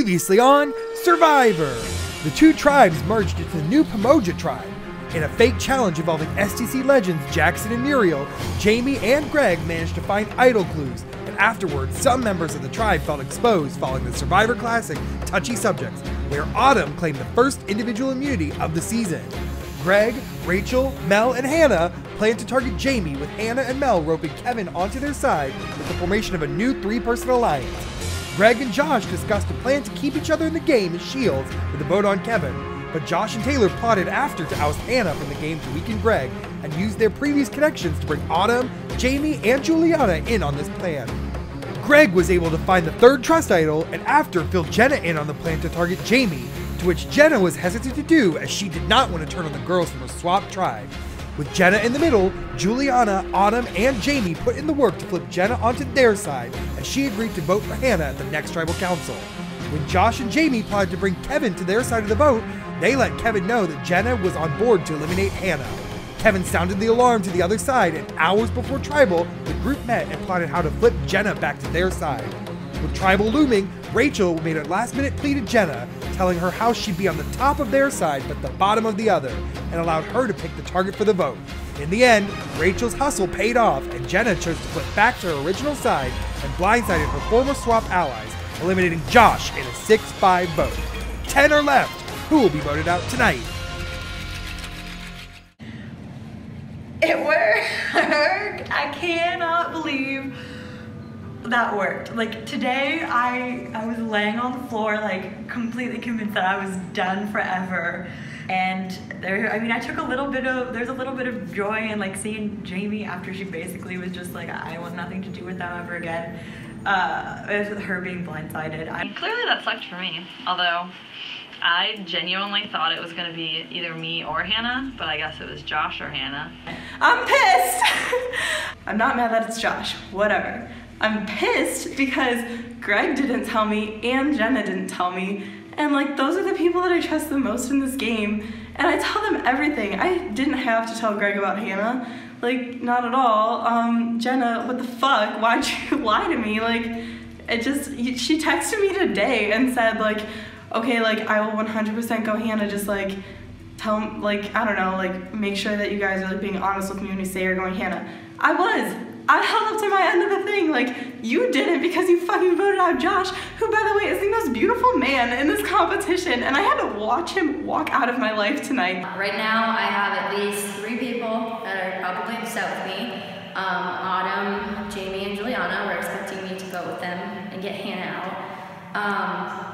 Previously on Survivor, the two tribes merged into the new Pamoja tribe. In a fake challenge involving STC legends Jackson and Muriel, Jamie and Greg managed to find idol clues, and afterwards some members of the tribe felt exposed following the Survivor Classic Touchy Subjects, where Autumn claimed the first individual immunity of the season. Greg, Rachel, Mel, and Hannah planned to target Jamie, with Hannah and Mel roping Kevin onto their side with the formation of a new three-person alliance. Greg and Josh discussed a plan to keep each other in the game as shields with a vote on Kevin, but Josh and Taylor plotted after to oust Hannah from the game to weaken Greg and used their previous connections to bring Autumn, Jamie, and Juliana in on this plan. Greg was able to find the third trust idol and after filled Jenna in on the plan to target Jamie, to which Jenna was hesitant to do as she did not want to turn on the girls from her swap tribe. With Jenna in the middle, Juliana, Autumn, and Jamie put in the work to flip Jenna onto their side as she agreed to vote for Hannah at the next tribal council. When Josh and Jamie plotted to bring Kevin to their side of the vote, they let Kevin know that Jenna was on board to eliminate Hannah. Kevin sounded the alarm to the other side, and hours before tribal, the group met and plotted how to flip Jenna back to their side. With tribal looming, Rachel made a last-minute plea to Jenna, telling her how she'd be on the top of their side but the bottom of the other, and allowed her to pick the target for the vote. In the end, Rachel's hustle paid off, and Jenna chose to flip back to her original side and blindsided her former swap allies, eliminating Josh in a 6-5 vote. 10 are left. Who will be voted out tonight? It worked! I cannot believe that worked. Like today, I was laying on the floor, like completely convinced that I was done forever. And I took there's a little bit of joy in like seeing Jamie after she basically was just like, I want nothing to do with them ever again. With her being blindsided. Clearly that sucked for me, although I genuinely thought it was going to be either me or Hannah, but I guess it was Josh or Hannah. I'm pissed! I'm not mad that it's Josh, whatever. I'm pissed because Greg didn't tell me and Jenna didn't tell me, and like those are the people that I trust the most in this game, and I tell them everything. I didn't have to tell Greg about Hannah, like not at all. Jenna, what the fuck? Why'd you lie to me? Like she texted me today and said like, okay, like I will 100% go Hannah, just like tell, like I don't know, like make sure that you guys are like being honest with me when you say you're going Hannah. I held up to my end of the thing. Like, you didn't because you fucking voted out Josh, who, by the way, is the most beautiful man in this competition, and I had to watch him walk out of my life tonight. Right now, I have at least 3 people that are probably upset with me. Autumn, Jamie, and Juliana were expecting me to vote with them and get Hannah out.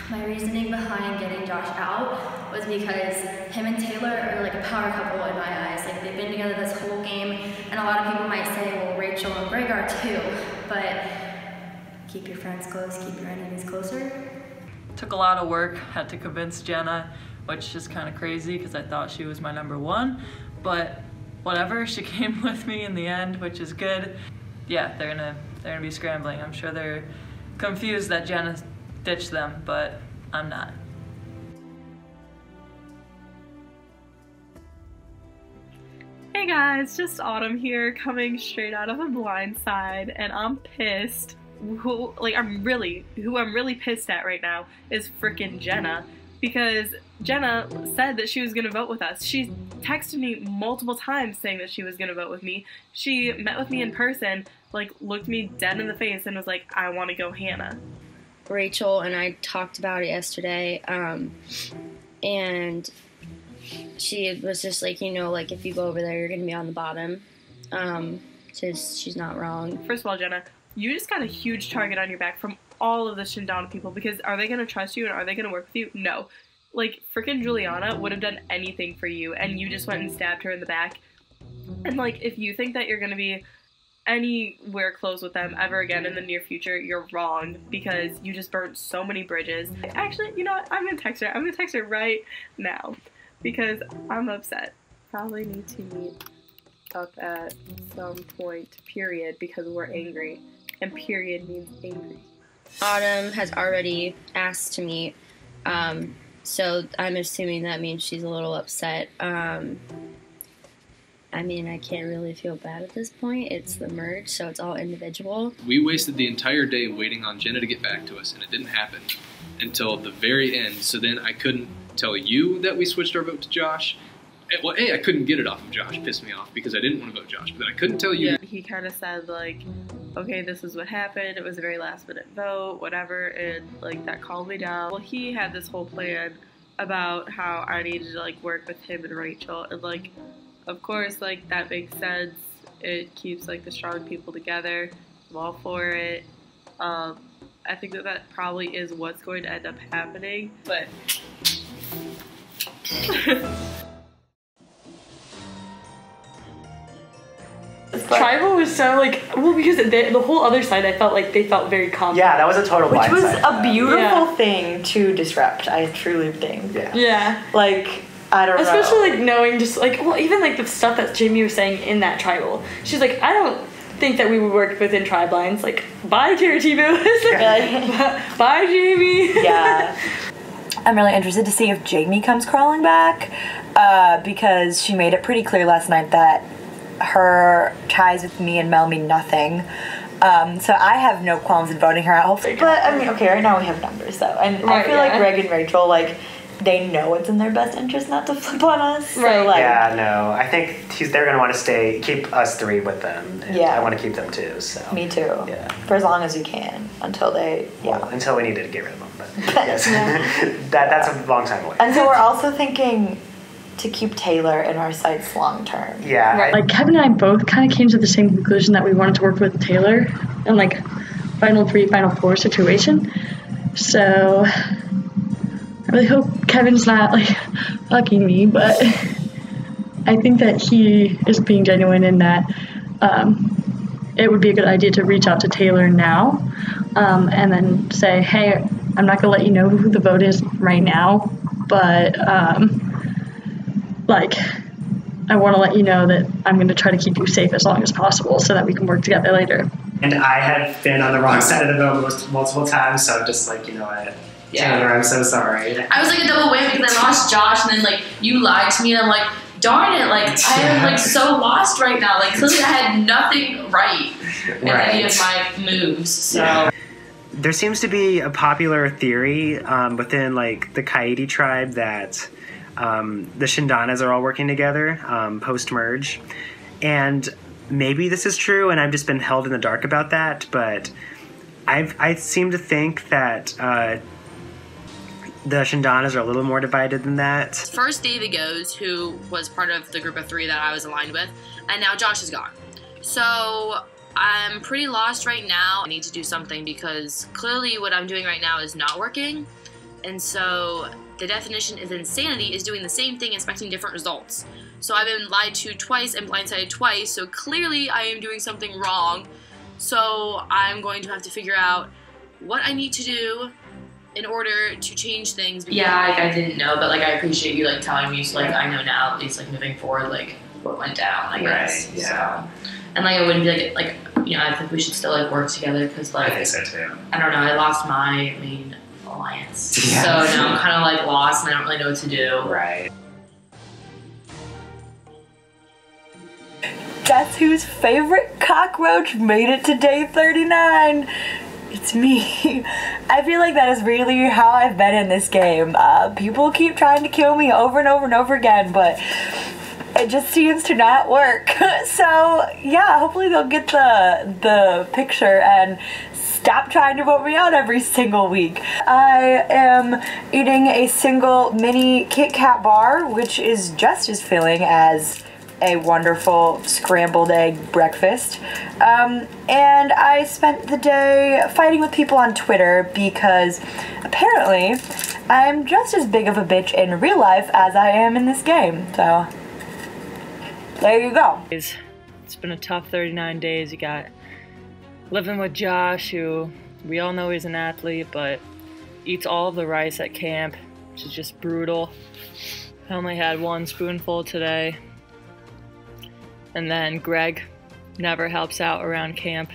My reasoning behind getting Josh out was because him and Taylor are like a power couple in my eyes. Like they've been together this whole game, and a lot of people might say, well, Rachel and Greg are too, but keep your friends close, keep your enemies closer. Took a lot of work, had to convince Jenna, which is kind of crazy because I thought she was my #1, but whatever, she came with me in the end, which is good. Yeah, they're gonna be scrambling. I'm sure they're confused that Jenna ditched them, but I'm not. Hey guys, just Autumn here, coming straight out of a blind side, and I'm pissed. Who I'm really pissed at right now is frickin' Jenna, because Jenna said that she was gonna vote with us. She texted me multiple times saying that she was gonna vote with me. She met with me in person, like looked me dead in the face and was like, I wanna go Hannah. Rachel and I talked about it yesterday, and she was just like, you know, like if you go over there, you're gonna be on the bottom. She's not wrong. First of all, Jenna, you just got a huge target on your back from all of the Shindana people, because are they gonna trust you and are they gonna work with you? No. Like, frickin' Juliana would have done anything for you, and you just went and stabbed her in the back. And like, if you think that you're gonna be anywhere close with them ever again in the near future, you're wrong, because you just burnt so many bridges. Actually, you know what? I'm gonna text her right now because I'm upset. Probably need to meet up at some point, period, because we're angry, and period means angry. Autumn has already asked to meet, so I'm assuming that means she's a little upset. I mean, I can't really feel bad at this point. It's the merge, so it's all individual. We wasted the entire day waiting on Jenna to get back to us, and it didn't happen until the very end. So then I couldn't tell you that we switched our vote to Josh. Well, I couldn't get it off of Josh. It pissed me off because I didn't want to vote Josh, but then I couldn't tell you. Yeah, he kind of said, like, okay, this is what happened. It was a very last minute vote, whatever, and, like, that calmed me down. Well, he had this whole plan about how I needed to, like, work with him and Rachel, and, like, of course, like, that makes sense. It keeps, like, the strong people together. I'm all for it. I think that probably is what's going to end up happening, but... Tribal was so like, well, because the whole other side, I felt like they felt very confident. Yeah, that was a total Which was blindside. a beautiful thing to disrupt, I truly think. Yeah. Like, I don't know. Especially, like, knowing just, like, well, even, like, the stuff that Jamie was saying in that Tribal. She's like, I don't think that we would work within tribe lines. Like, bye, Charity Boo. Bye, Jamie. Yeah. I'm really interested to see if Jamie comes crawling back, because she made it pretty clear last night that her ties with me and Mel mean nothing. So I have no qualms in voting her out. But, I mean, okay, right now we have numbers, though. And I feel like Greg and Rachel, like, they know it's in their best interest not to flip on us. So, like, yeah, no. I think they're going to want to keep us three with them. And I want to keep them too, so. Me too. Yeah. For as long as you can, until they, Well, until we needed to get rid of them. But yes, that's a long time away. And so we're also thinking to keep Taylor in our sights long term. Yeah. Like, Kevin and I both kind of came to the same conclusion that we wanted to work with Taylor in, like, Final 3, Final 4 situation. So I really hope Kevin's not, like, fucking me, but I think that he is being genuine in that it would be a good idea to reach out to Taylor now, and then say, hey, I'm not going to let you know who the vote is right now, but, like, I want to let you know that I'm going to try to keep you safe as long as possible so that we can work together later. And I have been on the wrong side of the vote multiple times, so I'm just like, you know what, Taylor, I'm so sorry. I was like a double whammy because I lost Josh, and then, like, you lied to me, and I'm like, darn it, like, I am, like, so lost right now. Like, clearly I had nothing right in any of my moves, so... Yeah. There seems to be a popular theory within, like, the Coyote tribe that the Shindanas are all working together post-merge. And maybe this is true, and I've just been held in the dark about that, but I seem to think that the Shindanas are a little more divided than that. First David goes, who was part of the group of 3 that I was aligned with, and now Josh is gone. So I'm pretty lost right now. I need to do something because clearly what I'm doing right now is not working. And so the definition of insanity is doing the same thing, expecting different results. So I've been lied to twice and blindsided twice, so clearly I am doing something wrong. So I'm going to have to figure out what I need to do in order to change things. Yeah, like, I didn't know, but, like, I appreciate you, like, telling me, so, like, I know now, at least, like, moving forward, like, what went down, I guess. Right, yeah. So, and, like, it wouldn't be, like, you know, I think we should still, like, work together, because, like, I think so, too. I don't know, I lost my main alliance. Yeah. So now I'm kind of, like, lost, and I don't really know what to do. Right. Guess whose favorite cockroach made it to day 39? It's me. I feel like that is really how I've been in this game. People keep trying to kill me over and over and over again, but it just seems to not work. So yeah, hopefully they'll get the picture and stop trying to vote me out every single week. I am eating a single mini Kit Kat bar, which is just as filling as a wonderful scrambled egg breakfast. And I spent the day fighting with people on Twitter because apparently I'm just as big of a bitch in real life as I am in this game. So there you go. It's been a tough 39 days. You got living with Josh, who we all know he's an athlete, but eats all of the rice at camp, which is just brutal. I only had 1 spoonful today. And then Greg never helps out around camp.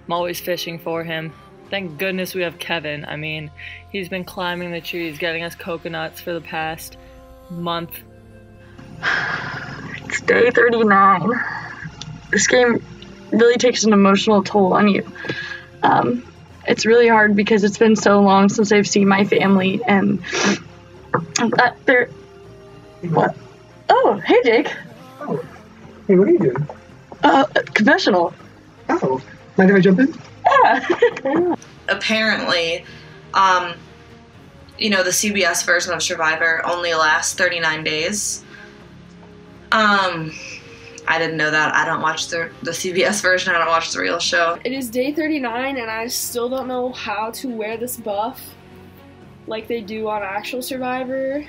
I'm always fishing for him. Thank goodness we have Kevin. I mean, he's been climbing the trees, getting us coconuts for the past month. It's day 39. This game really takes an emotional toll on you. It's really hard because it's been so long since I've seen my family, and that they're... What? Oh, hey, Jake. Oh. Hey, what are you doing? Confessional. Oh. Mind if I jump in? Yeah. Apparently, the CBS version of Survivor only lasts 39 days. I didn't know that. I don't watch the CBS version. I don't watch the real show. It is day 39, and I still don't know how to wear this buff like they do on actual Survivor.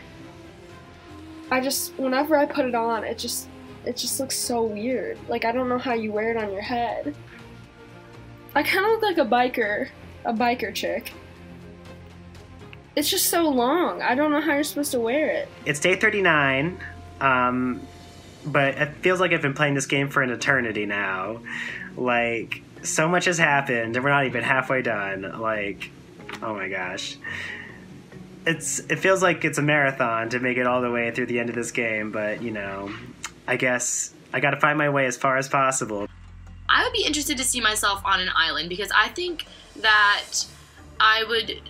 Whenever I put it on, it just looks so weird. Like, I don't know how you wear it on your head. I kind of look like a biker chick. It's just so long. I don't know how you're supposed to wear it. It's day 39, but it feels like I've been playing this game for an eternity now. Like, so much has happened, and we're not even halfway done. Like, oh my gosh. It feels like it's a marathon to make it all the way through the end of this game, but, I guess I gotta find my way as far as possible. I would be interested to see myself on an island because I think that I would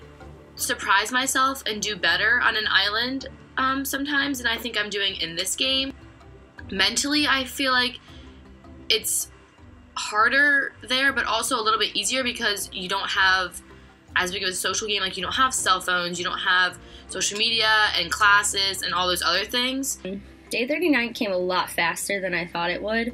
surprise myself and do better on an island sometimes than I think I'm doing in this game. Mentally, I feel like it's harder there, but also a little bit easier because you don't have as big of a social game. Like, you don't have cell phones, you don't have social media and classes and all those other things. Day 39 came a lot faster than I thought it would.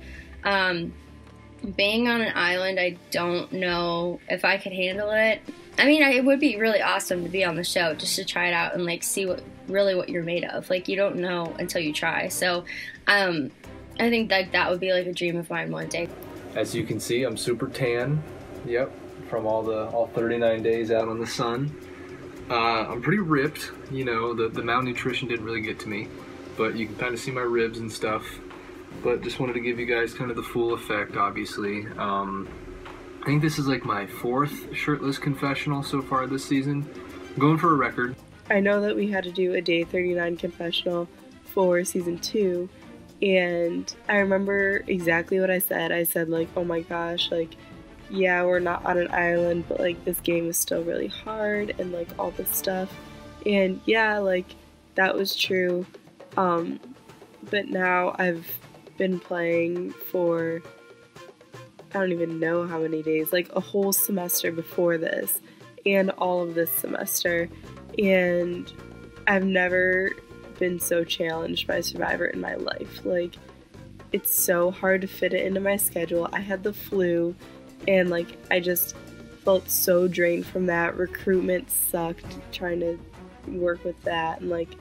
Being on an island, I don't know if I could handle it. I mean, it would be really awesome to be on the show, just to try it out and, like, see what you're made of. Like, you don't know until you try. So, I think that would be, like, a dream of mine one day. As you can see, I'm super tan. Yep, from all 39 days out on the sun. I'm pretty ripped. The malnutrition didn't really get to me, but you can kind of see my ribs and stuff. But just wanted to give you guys kind of the full effect, obviously. I think this is like my 4th shirtless confessional so far this season. I'm going for a record. I know that we had to do a day 39 confessional for season 2, and I remember exactly what I said. I said, like, oh my gosh, like, yeah, we're not on an island, but, like, this game is still really hard and, like, all this stuff. And yeah, like, that was true. But now I've been playing for, I don't even know how many days, like a whole semester before this and all of this semester, and I've never been so challenged by Survivor in my life. Like, it's so hard to fit it into my schedule. I had the flu, and like, I just felt so drained from that. Recruitment sucked, trying to work with that, and like,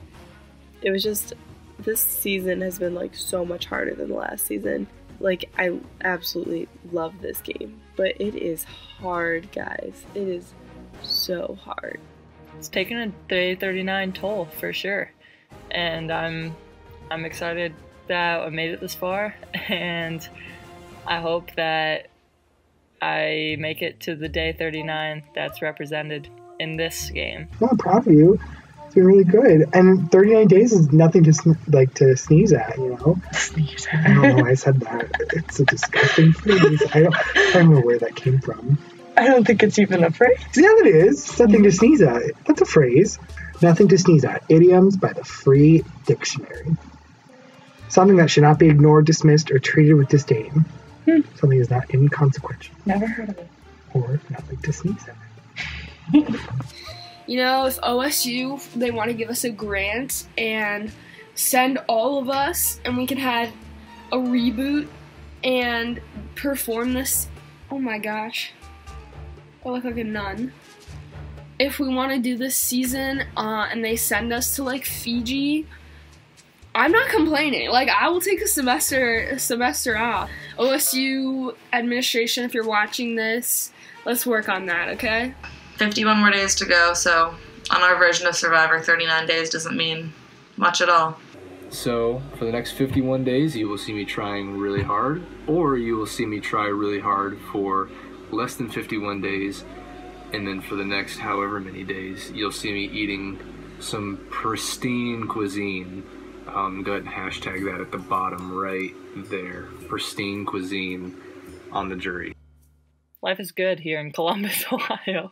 it was just, this season has been like so much harder than the last season. Like, I absolutely love this game, but it is hard, guys. It is so hard. It's taken a day 39 toll for sure, and I'm excited that I made it this far, and I hope that I make it to the day 39 that's represented in this game. I'm proud of you. It's been really good, and 39 days is nothing to sneeze at, Sneeze at. I don't know why I said that. It's a disgusting phrase. I don't know where that came from. I don't think it's even a phrase. Yeah, it is. Nothing to sneeze at. That's a phrase. Nothing to sneeze at. Idioms by the Free Dictionary. Something that should not be ignored, dismissed, or treated with disdain. Something is not inconsequential. Never heard of it. Or nothing to sneeze at. If OSU, they want to give us a grant and send all of us, and we can have a reboot and perform this. Oh my gosh. I look like a nun. If we want to do this season, and they send us to like Fiji, I'm not complaining. Like, I will take a semester off. OSU administration, if you're watching this, let's work on that, okay? 51 more days to go, so on our version of Survivor, 39 days doesn't mean much at all. So, for the next 51 days, you will see me trying really hard, or you will see me try really hard for less than 51 days, and then for the next however many days, you'll see me eating some pristine cuisine. Go ahead and hashtag that at the bottom right there. Pristine Cuisine on the jury. Life is good here in Columbus, Ohio.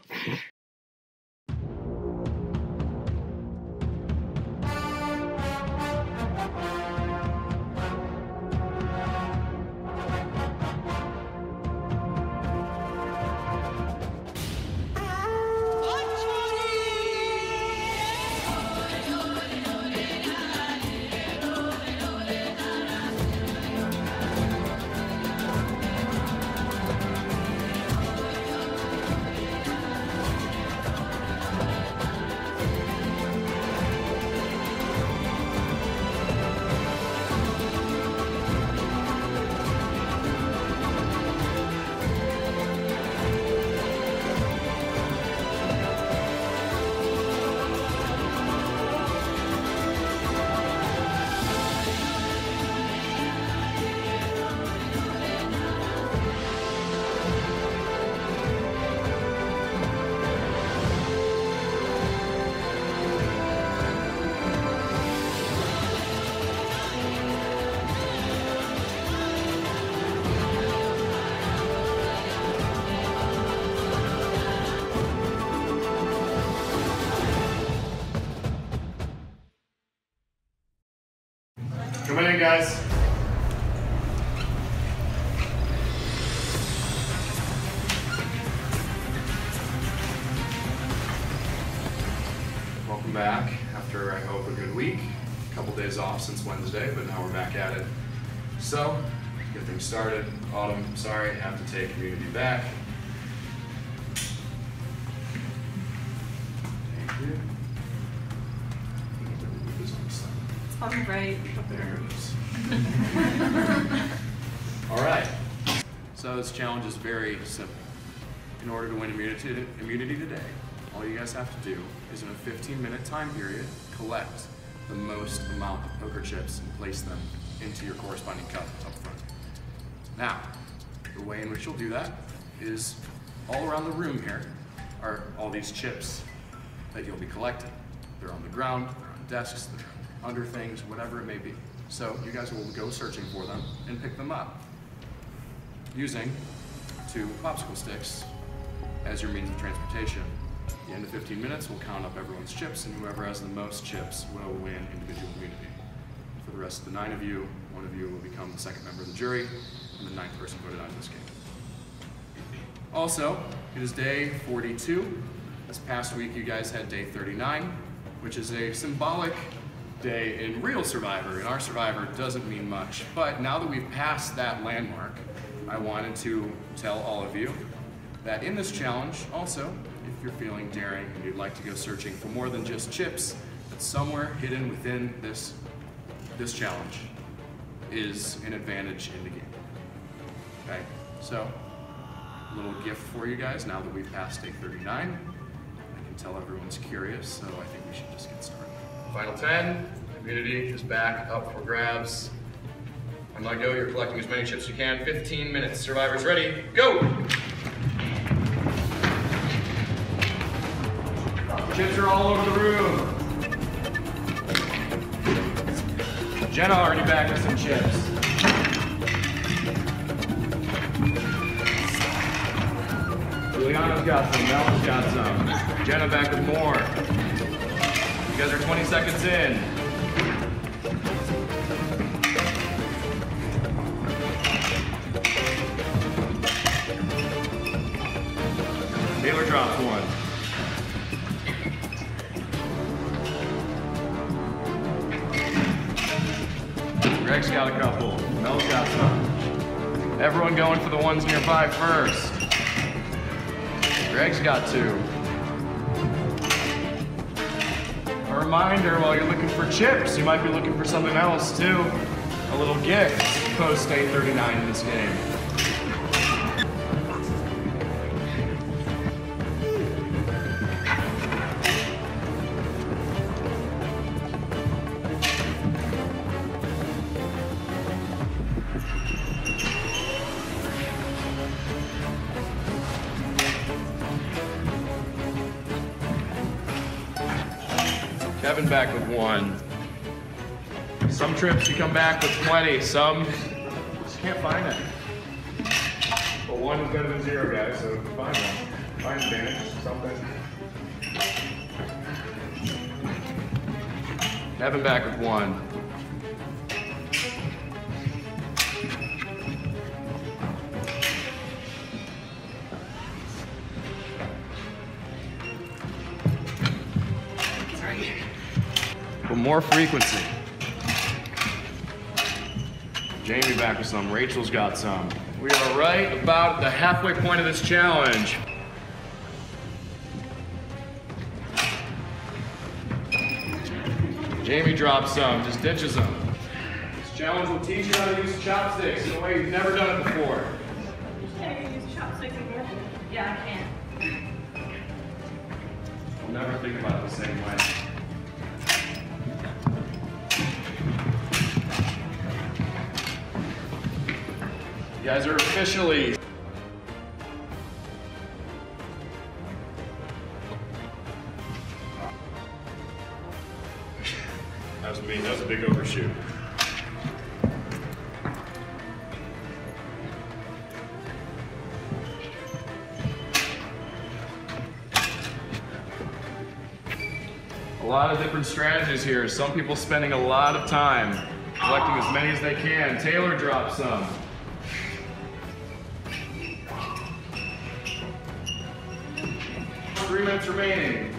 Come in, guys. Welcome back after, I hope, a good week. A couple days off since Wednesday, but now we're back at it. So, get things started. Autumn, sorry, I have to take Community back. Thank you. On the right. There it is. All right. So this challenge is very simple. In order to win immunity today, all you guys have to do is in a 15-minute time period, collect the most amount of poker chips and place them into your corresponding cup up front. Now, the way in which you'll do that is all around the room here are all these chips that you'll be collecting. They're on the ground, they're on desks, they're under things, whatever it may be. So you guys will go searching for them and pick them up using 2 popsicle sticks as your means of transportation. At the end of 15 minutes, we'll count up everyone's chips, and whoever has the most chips will win individual immunity. For the rest of the 9 of you, 1 of you will become the second member of the jury, and the 9th person voted out of this game. Also, it is day 42. This past week, you guys had day 39, which is a symbolic day in real Survivor, and our Survivor doesn't mean much. But now that we've passed that landmark, I wanted to tell all of you that in this challenge, also, if you're feeling daring and you'd like to go searching for more than just chips, that somewhere hidden within this challenge is an advantage in the game. Okay, so a little gift for you guys now that we've passed day 39. I can tell everyone's curious, so I think we should just get started. Final 10, immunity is back up for grabs. On my go, you're collecting as many chips as you can. 15 minutes. Survivors ready, go! Chips are all over the room. Jenna already back with some chips. Juliana's got some, Mel's got some. Jenna back with more. You guys are 20 seconds in. Taylor drops one. Greg's got a couple. Mel's got some. Everyone going for the ones nearby first. Greg's got 2. A reminder, while you're looking for chips, you might be looking for something else too. A little gift post day 39 in this game. Kevin back with 1. Some trips you come back with plenty, some just can't find it. But 1 is better than 0, guys, so find one. Find advantage, something. Evan back with 1. But more frequency. Jamie back with some. Rachel's got some. We are right about the halfway point of this challenge. Jamie drops some, just ditches them. This challenge will teach you how to use chopsticks in a way you've never done it before. Can you use chopsticks again? Yeah, I can. We'll never think about it the same way. You guys are officially that was mean. That was a big overshoot. A lot of different strategies here. Some people spending a lot of time collecting as many as they can. Taylor dropped some. Three minutes remaining.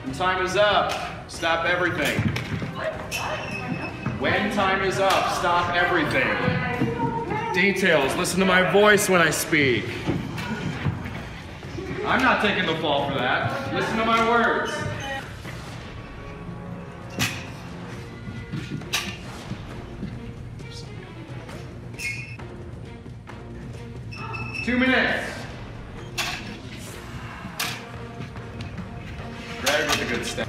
And time is up. Stop everything. When time is up, stop everything. Details, listen to my voice when I speak. I'm not taking the fall for that. Listen to my words. Two minutes. Greg with a good step.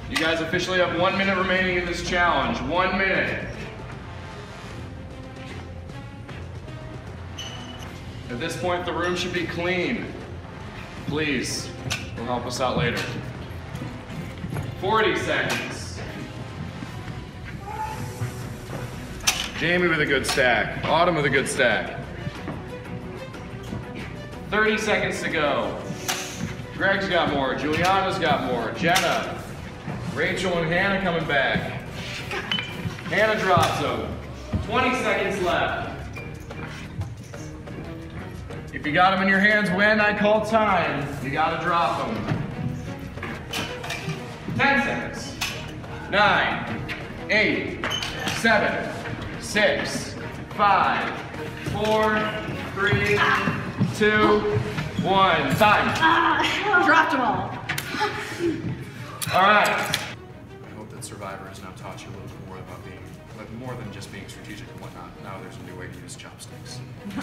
You guys officially have 1 minute remaining in this challenge. 1 minute. At this point, the room should be clean. Please, it'll help us out later. 40 seconds. Jamie with a good stack. Autumn with a good stack. 30 seconds to go. Greg's got more. Juliana's got more. Jenna. Rachel and Hannah coming back. Hannah drops them. 20 seconds left. If you got them in your hands when I call time, you gotta drop them. 10 seconds. 9, 8, 7, 6, 5, 4, 3, 2, 1. Time. Dropped them all. All right. I hope that Survivor has now taught you a little bit more about being, like, more than just being strategic and whatnot. Now there's a new way to use chopsticks. So,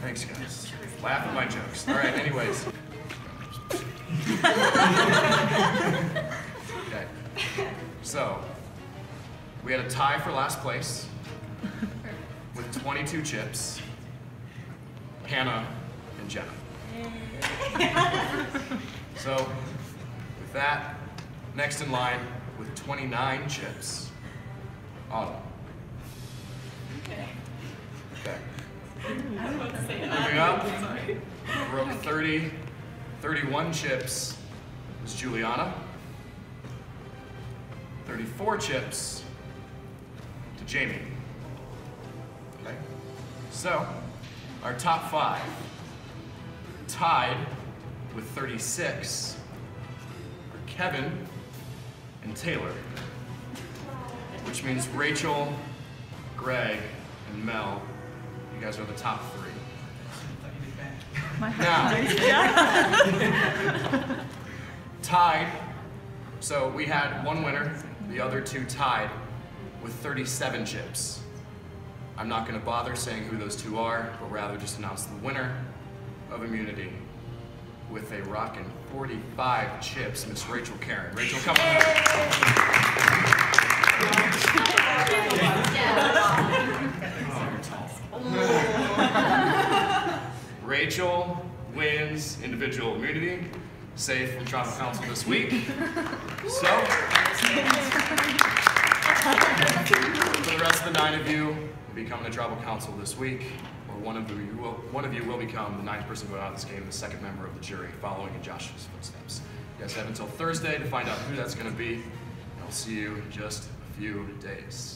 thanks, guys. Laugh at my jokes. All right. Anyways. Okay. So, we had a tie for last place with 22 chips. Hannah and Jenna. So, with that, next in line with 29 chips, Autumn. Okay. Moving up, broke 31 chips was Juliana. 34 chips to Jamie. Okay. So, our top 5 tied with 36 are Kevin and Taylor, which means Rachel, Greg, and Mel, you guys are the top 3. Now, tied, so we had one winner, the other 2 tied with 37 chips. I'm not going to bother saying who those 2 are, but rather just announce the winner of immunity with a rockin' 45 chips, Miss Rachel Karen. Rachel, come on. Rachel wins individual immunity, safe from tribal council this week. So, for the rest of the 9 of you, becoming the tribal council this week, or one of you will become the 9th person to go out of this game, the 2nd member of the jury, following in Josh's footsteps. You guys have until Thursday to find out who that's going to be, and I'll see you in just a few days.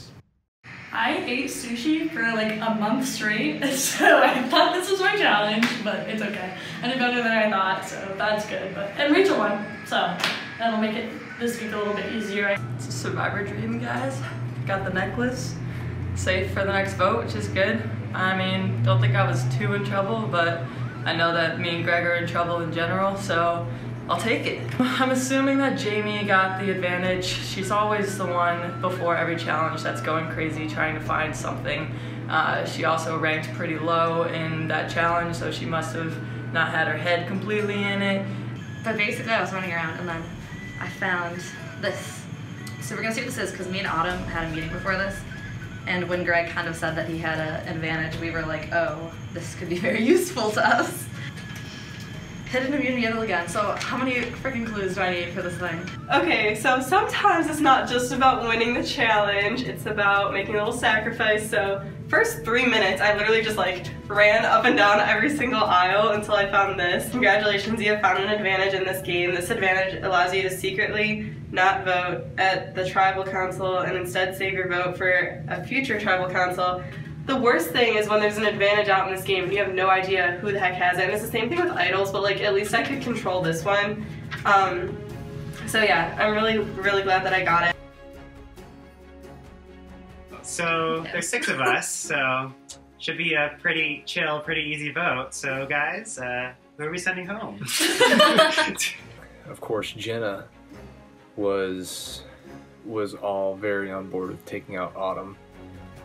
I ate sushi for like a month straight, so I thought this was my challenge, but it's okay. I did better than I thought, so that's good. And Rachel won, so that'll make it this week a little bit easier. It's a survivor dream, guys. Got the necklace, safe for the next vote, which is good. I mean, don't think I was too in trouble, but I know that me and Greg are in trouble in general, so I'll take it. I'm assuming that Jamie got the advantage. She's always the one before every challenge that's going crazy trying to find something. She also ranked pretty low in that challenge, so she must have not had her head completely in it. But basically I was running around and then I found this. So we're gonna see what this is because me and Autumn had a meeting before this. And when Greg kind of said that he had an advantage, we were like, oh, this could be very useful to us. Hidden immunity yet again. So how many freaking clues do I need for this thing? Okay, so sometimes it's not just about winning the challenge, it's about making a little sacrifice. So first 3 minutes, I literally just like ran up and down every single aisle until I found this. Congratulations, you have found an advantage in this game. This advantage allows you to secretly not vote at the tribal council and instead save your vote for a future tribal council. The worst thing is when there's an advantage out in this game and you have no idea who the heck has it. And it's the same thing with idols, but like at least I could control this one. So yeah, I'm really, really glad that I got it. So there's 6 of us, so should be a pretty chill, pretty easy vote. So guys, who are we sending home? Of course, Jenna was all very on board with taking out Autumn.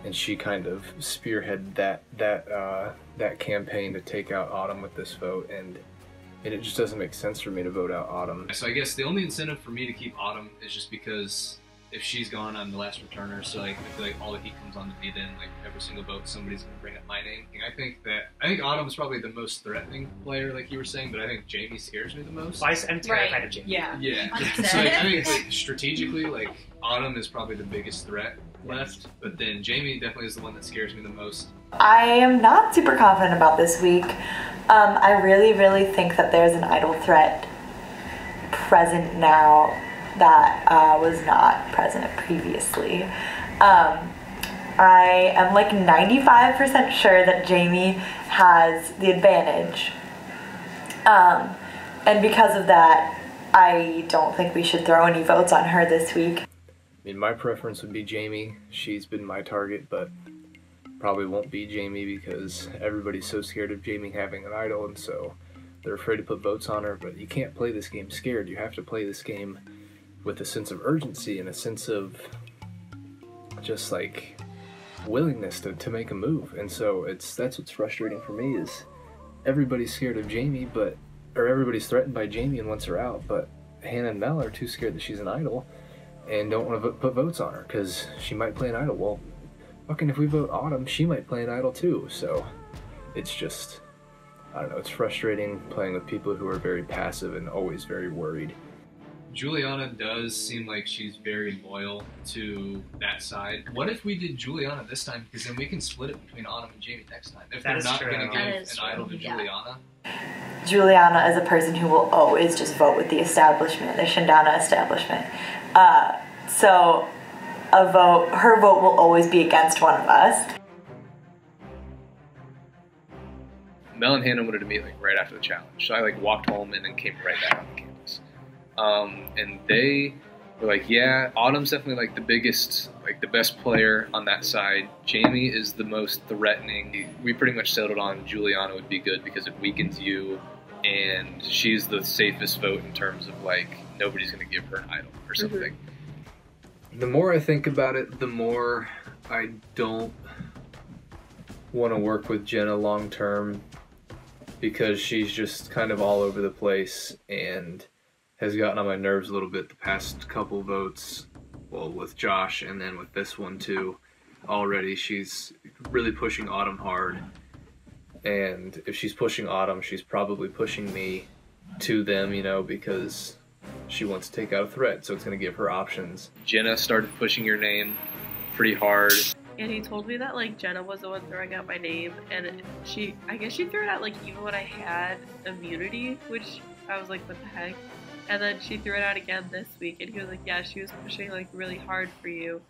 And she kind of spearheaded that campaign to take out Autumn with this vote, and it just doesn't make sense for me to vote out Autumn. So I guess the only incentive for me to keep Autumn is just because if she's gone, I'm the last returner, so like I feel like all the heat comes on to me then, like every single vote somebody's gonna bring up my name. I think Autumn's probably the most threatening player, like you were saying, but I think Jamie scares me the most. I'm terrified of Jamie. Yeah. So like, I think like, strategically, like Autumn is probably the biggest threat left, but then Jamie definitely is the one that scares me the most. I am not super confident about this week. I really, really think that there's an idol threat present now that was not present previously. I am like 95% sure that Jamie has the advantage. And because of that, I don't think we should throw any votes on her this week. I mean, my preference would be Jamie. She's been my target, but probably won't be Jamie because everybody's so scared of Jamie having an idol, and so they're afraid to put votes on her. But you can't play this game scared. You have to play this game with a sense of urgency and a sense of just like willingness to make a move. And so that's what's frustrating for me is everybody's scared of Jamie, or everybody's threatened by Jamie and wants her out, but Hannah and Mel are too scared that she's an idol and don't want to put votes on her because she might play an idol. Well, fucking if we vote Autumn, she might play an idol too. So it's just, I don't know, it's frustrating playing with people who are very passive and always very worried. Juliana does seem like she's very loyal to that side. What if we did Juliana this time? Because then we can split it between Autumn and Jamie next time. If they're not going to give an idol to Juliana. Juliana is a person who will always just vote with the establishment, the Shindana establishment. So her vote will always be against one of us. Mel and Hannah wanted to meet like right after the challenge. So I like walked home and then came right back on the campus. And they were like, yeah, Autumn's definitely like the biggest, like the best player on that side. Jamie is the most threatening. We pretty much settled on Juliana would be good because it weakens you and she's the safest vote in terms of like nobody's going to give her an idol or something. The more I think about it, the more I don't want to work with Jenna long term because she's just kind of all over the place and has gotten on my nerves a little bit the past couple votes, well, with Josh and then with this one too. Already she's really pushing Autumn hard And if she's pushing Autumn, she's probably pushing me to them, you know, because she wants to take out a threat, so it's going to give her options. Jenna started pushing your name pretty hard. And he told me that, like, Jenna was the one throwing out my name, and I guess she threw it out, like, even when I had immunity, which I was like, what the heck? And then she threw it out again this week, and he was like, yeah, she was pushing, like, really hard for you.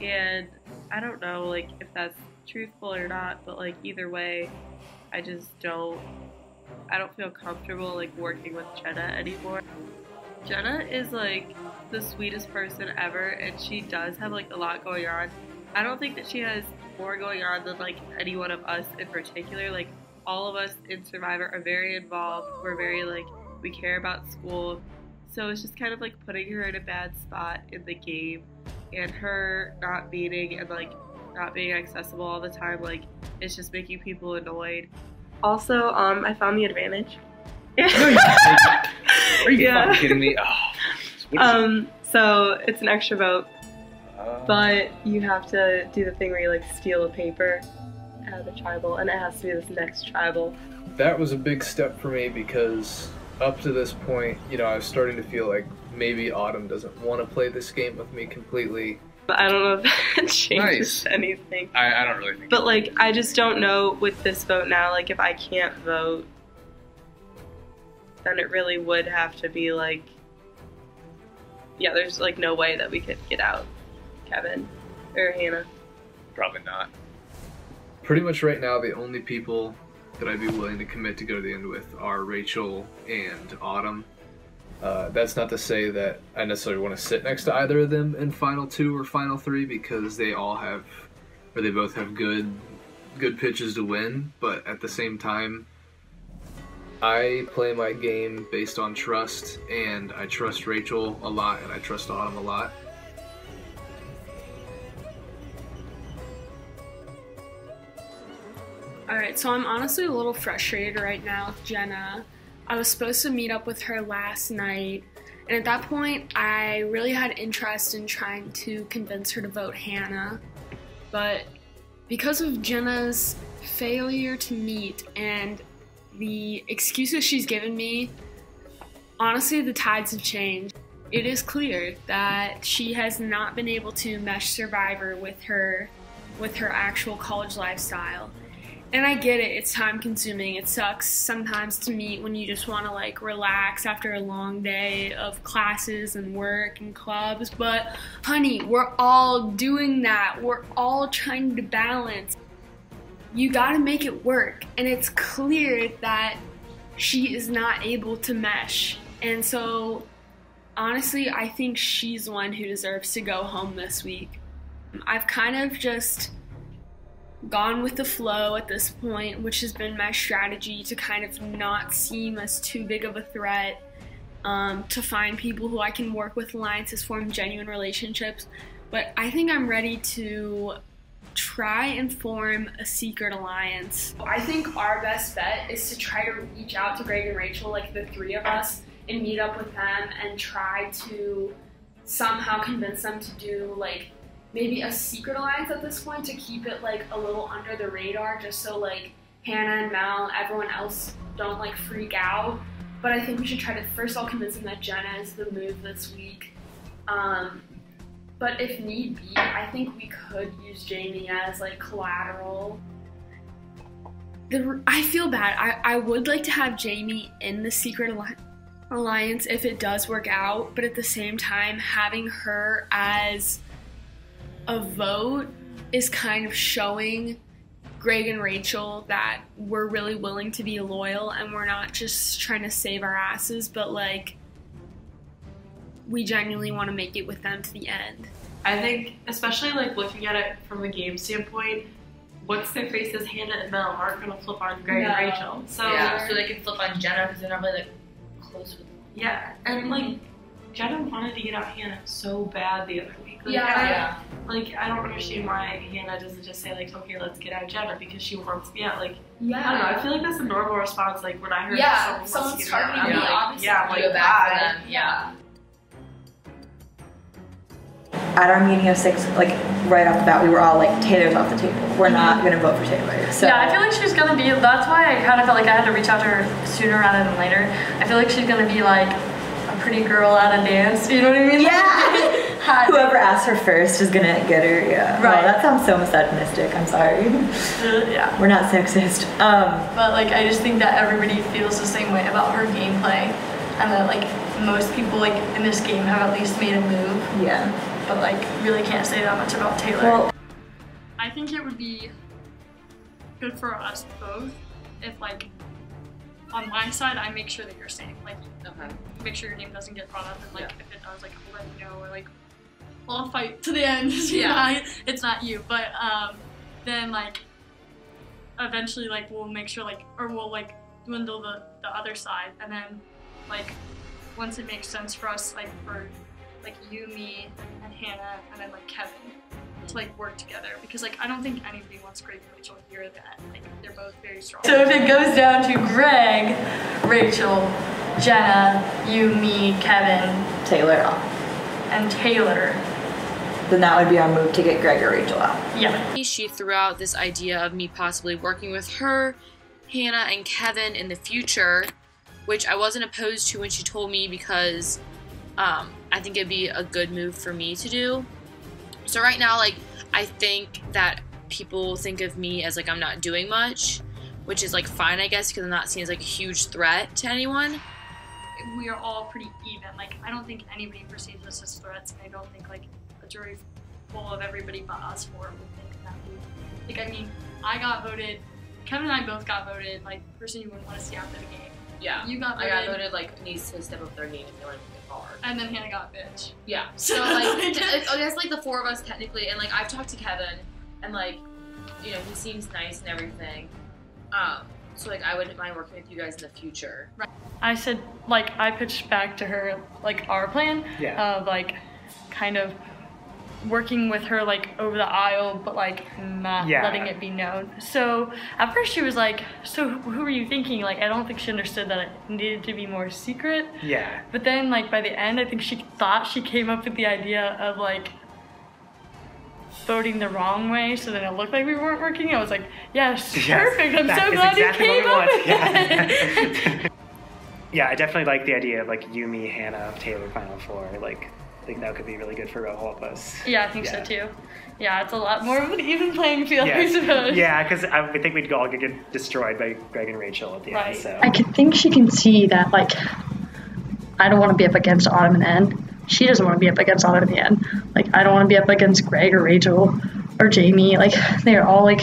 And I don't know, like, if that's truthful or not, but, like, either way, I don't feel comfortable, like, working with Jenna anymore. Jenna is, like, the sweetest person ever, and she does have, like, a lot going on. I don't think that she has more going on than, like, any one of us in particular. Like, all of us in Survivor are very involved. We're very, like, we care about school. So it's just kind of, like, putting her in a bad spot in the game. And her not meeting and, like, not being accessible all the time, like, it's just making people annoyed. Also, I found the advantage. No, you Are you fucking kidding me? Oh, so it's an extra vote, but you have to do the thing where you, like, steal a paper out of the tribal, and it has to be this next tribal. that was a big step for me because up to this point, you know, I was starting to feel like maybe Autumn doesn't want to play this game with me completely. I don't know if that changes anything. I don't really think. But, like, I just don't know with this vote now, like, if I can't vote, then it really would have to be, like, yeah, there's, like, no way that we could get out Kevin or Hannah. Probably not. Pretty much right now, the only people that I'd be willing to commit to go to the end with are Rachel and Autumn. That's not to say that I necessarily want to sit next to either of them in Final 2 or Final 3 because they all have, or they both have good pitches to win, but at the same time, I play my game based on trust, and I trust Rachel a lot, and I trust Autumn a lot. Alright, so I'm honestly a little frustrated right now with Jenna. I was supposed to meet up with her last night, and at that point, I really had interest in trying to convince her to vote Hannah. But because of Jenna's failure to meet and the excuses she's given me, honestly, the tides have changed. It is clear that she has not been able to mesh Survivor with her actual college lifestyle. And I get it, it's time consuming. It sucks sometimes to meet when you just want to like relax after a long day of classes and work and clubs. But honey, we're all doing that. We're all trying to balance. You gotta make it work. And it's clear that she is not able to mesh. And so honestly, I think she's the one who deserves to go home this week. I've kind of just gone with the flow at this point, which has been my strategy to kind of not seem as too big of a threat, to find people who I can work with, alliances, form genuine relationships. But I think I'm ready to try and form a secret alliance. I think our best bet is to try to reach out to Greg and Rachel, like the three of us, and meet up with them and try to somehow convince them to do like maybe a secret alliance at this point to keep it like a little under the radar, just so like Hannah and Mel, everyone else don't like freak out. But I think we should try to first of all convince them that Jenna is the move this week. But if need be, I think we could use Jamie as like collateral. I feel bad. I would like to have Jamie in the secret alliance if it does work out, but at the same time, having her as a vote is kind of showing Greg and Rachel that we're really willing to be loyal and we're not just trying to save our asses, but like we genuinely want to make it with them to the end. I think, especially like looking at it from a game standpoint, what's their faces, Hannah and Mel aren't going to flip on Greg and Rachel. So yeah, so they can flip on Jenna because they're not really like close with them. Yeah, and like Jenna wanted to get out Hannah so bad the other week. Like, Yeah. I don't understand why Hannah doesn't just say like, okay, let's get out Jenna because she wants me out. Like, Yeah. I don't know. I feel like that's a normal response. Like when I heard someone's targeting me, like, obviously yeah, I'm like gonna go back bye. for them. Yeah. at our meeting of 6, like right off the bat, we were all like, Taylor's off the table. We're not gonna vote for Taylor. So yeah, I feel like she's gonna be. That's why I kind of felt like I had to reach out to her sooner rather than later. I feel like she's gonna be like a pretty girl at a dance. You know what I mean? Yeah. Whoever asks her first is gonna get her. Yeah. Right. Oh, that sounds so misogynistic. I'm sorry. Yeah. We're not sexist. But like, I just think that everybody feels the same way about her gameplay, and that like most people like in this game have at least made a move. Yeah. But like, really can't say that much about Taylor. Well, I think it would be good for us both if, like, on my side, I make sure that you're safe. Like, make sure your name doesn't get brought up, and like, if it does, like, I'll let you know, or like, well, I'll fight to the end. It's not you, but then like, eventually, like, we'll make sure, like, or we'll like dwindle the other side, and then like, once it makes sense for us, like for like you, me, and Hannah, and then like Kevin, to like work together, because like I don't think anybody wants Greg and Rachel here. That like they're both very strong. So if it goes down to Greg, Rachel, Jenna, you, me, Kevin, Taylor, and Taylor, then that would be our move to get Greg or Rachel out. Yeah. She threw out this idea of me possibly working with her, Hannah, and Kevin in the future, which I wasn't opposed to when she told me, because I think it'd be a good move for me to do. So right now, like, I think that people think of me as like I'm not doing much, which is like fine, I guess, because I'm not seen as like a huge threat to anyone. We are all pretty even. Like, I don't think anybody perceives us as threats, and I don't think like a jury full of everybody but us four would think that we. Like, I mean, I got voted. Kevin and I both got voted like person you wouldn't want to see after the game. Yeah. You got I voted. got voted like needs to step up their game if they want to play hard. And then Hannah got bitch. Yeah. So like, I guess like the four of us technically, and like I've talked to Kevin, and like, you know, he seems nice and everything. So like I wouldn't mind working with you guys in the future. Right. I said, like, I pitched back to her like our plan of like kind of working with her like over the aisle, but like not letting it be known. So at first she was like, so who were you thinking? Like, I don't think she understood that it needed to be more secret. Yeah. But then like by the end, I think she thought she came up with the idea of like voting the wrong way, so then it looked like we weren't working. I was like, yes, perfect. I'm so glad you came up with it. Yeah, I definitely like the idea of like you, me, Hannah, Taylor, Final Four. Like, I think that could be really good for all of us. Yeah, I think so too. Yeah, it's a lot more of an even playing field, I suppose. Yeah, because I think we'd all get destroyed by Greg and Rachel at the end. So I could think she can see that, like, I don't want to be up against Autumn in the end. She doesn't want to be up against Autumn in the end. Like, I don't want to be up against Greg or Rachel or Jamie. Like, they are all, like,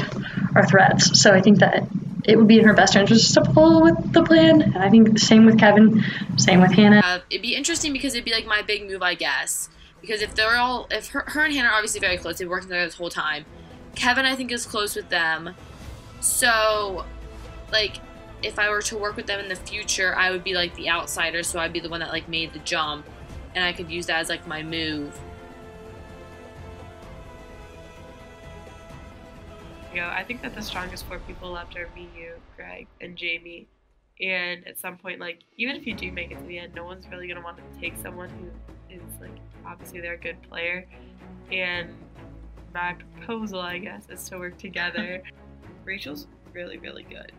our threats. So I think that it would be in her best interest to follow with the plan. And I think the same with Kevin, same with Hannah. It'd be interesting because it'd be like my big move, I guess. Because if they're all, if her and Hannah are obviously very close, they've worked together this whole time. Kevin, I think, is close with them. So, like, if I were to work with them in the future, I would be like the outsider. So I'd be the one that like made the jump, and I could use that as like my move. I think that the strongest four people left are me, you, Greg, and Jamie. And at some point, like, even if you do make it to the end, no one's really going to want to take someone who is, like, obviously they're a good player. And my proposal, I guess, is to work together. Rachel's really, really good.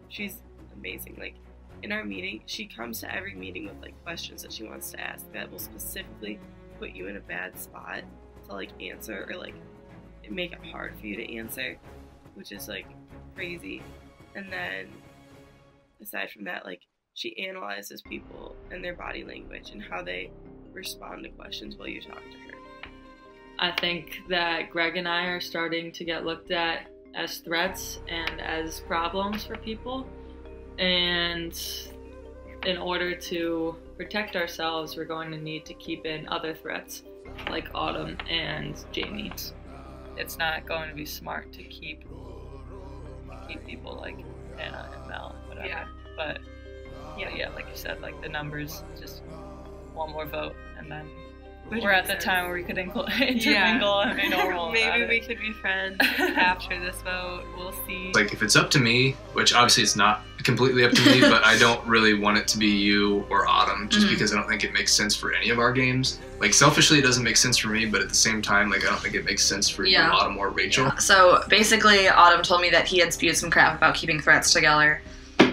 She's amazing. Like, in our meeting, she comes to every meeting with, like, questions that she wants to ask that will specifically put you in a bad spot to, like, answer or, like, make it hard for you to answer, which is, like, crazy. And then aside from that, like, she analyzes people and their body language and how they respond to questions while you talk to her. I think that Greg and I are starting to get looked at as threats and as problems for people. And in order to protect ourselves, we're going to need to keep in other threats like Autumn and Jamie. It's not going to be smart to keep people like Hannah and Mel and whatever. Yeah. But yeah, like you said, like the numbers, just one more vote, and then we're at the time where we could intermingle and be normal. Maybe we could be friends after this vote. We'll see. Like, if it's up to me, which obviously it's not completely up to me, but I don't really want it to be you or Autumn, just because I don't think it makes sense for any of our games. Like, selfishly, it doesn't make sense for me, but at the same time, like, I don't think it makes sense for you, Autumn, or Rachel. Yeah. So basically, Autumn told me that he had spewed some crap about keeping threats together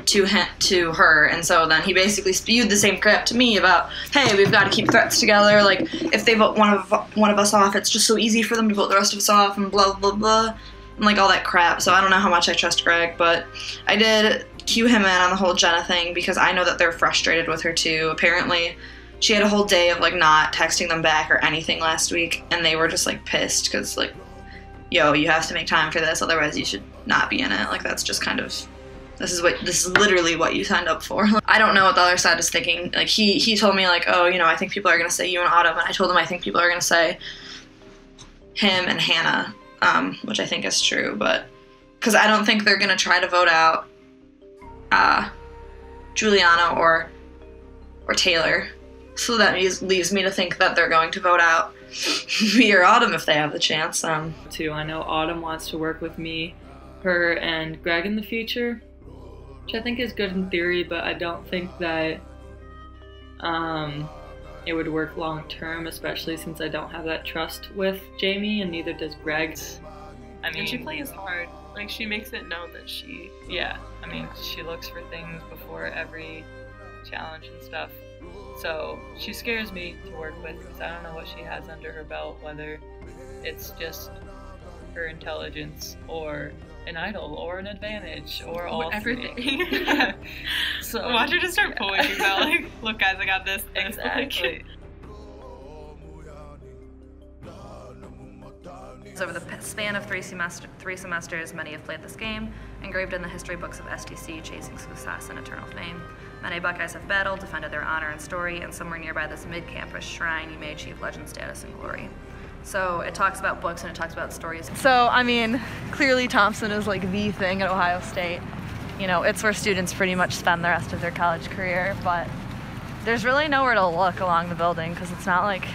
to her, and so then he basically spewed the same crap to me about, hey, we've got to keep threats together, like, if they vote one of us off, it's just so easy for them to vote the rest of us off, and blah, blah, blah, and like all that crap. So I don't know how much I trust Greg, but I did cue him in on the whole Jenna thing because I know that they're frustrated with her too. Apparently, she had a whole day of like not texting them back or anything last week, and they were just like pissed because like, yo, you have to make time for this, otherwise you should not be in it. Like, that's just kind of, this is literally what you signed up for. I don't know what the other side is thinking. Like, he told me like, oh, you know, I think people are gonna say you and Autumn, and I told him I think people are gonna say him and Hannah, which I think is true, but because I don't think they're gonna try to vote out Juliana or Taylor. So that leaves me to think that they're going to vote out me or Autumn if they have the chance. Too, I know Autumn wants to work with me, her, and Greg in the future, which I think is good in theory, but I don't think that it would work long term, especially since I don't have that trust with Jamie, and neither does Greg. I mean, and she plays hard. Like, she makes it known that she... Yeah, I mean, she looks for things before every challenge and stuff. So she scares me to work with because I don't know what she has under her belt, whether it's just her intelligence or an idol or an advantage or all everything. So watch her just start pulling things out. Like, look, guys, I got this. Exactly. Over the span of three semesters, many have played this game, engraved in the history books of STC, chasing success and eternal fame. Many Buckeyes have battled, defended their honor and story, and somewhere nearby this mid-campus shrine, you may achieve legend status and glory. So it talks about books and it talks about stories. So, I mean, clearly Thompson is like the thing at Ohio State. You know, it's where students pretty much spend the rest of their college career, but there's really nowhere to look along the building because it's not like,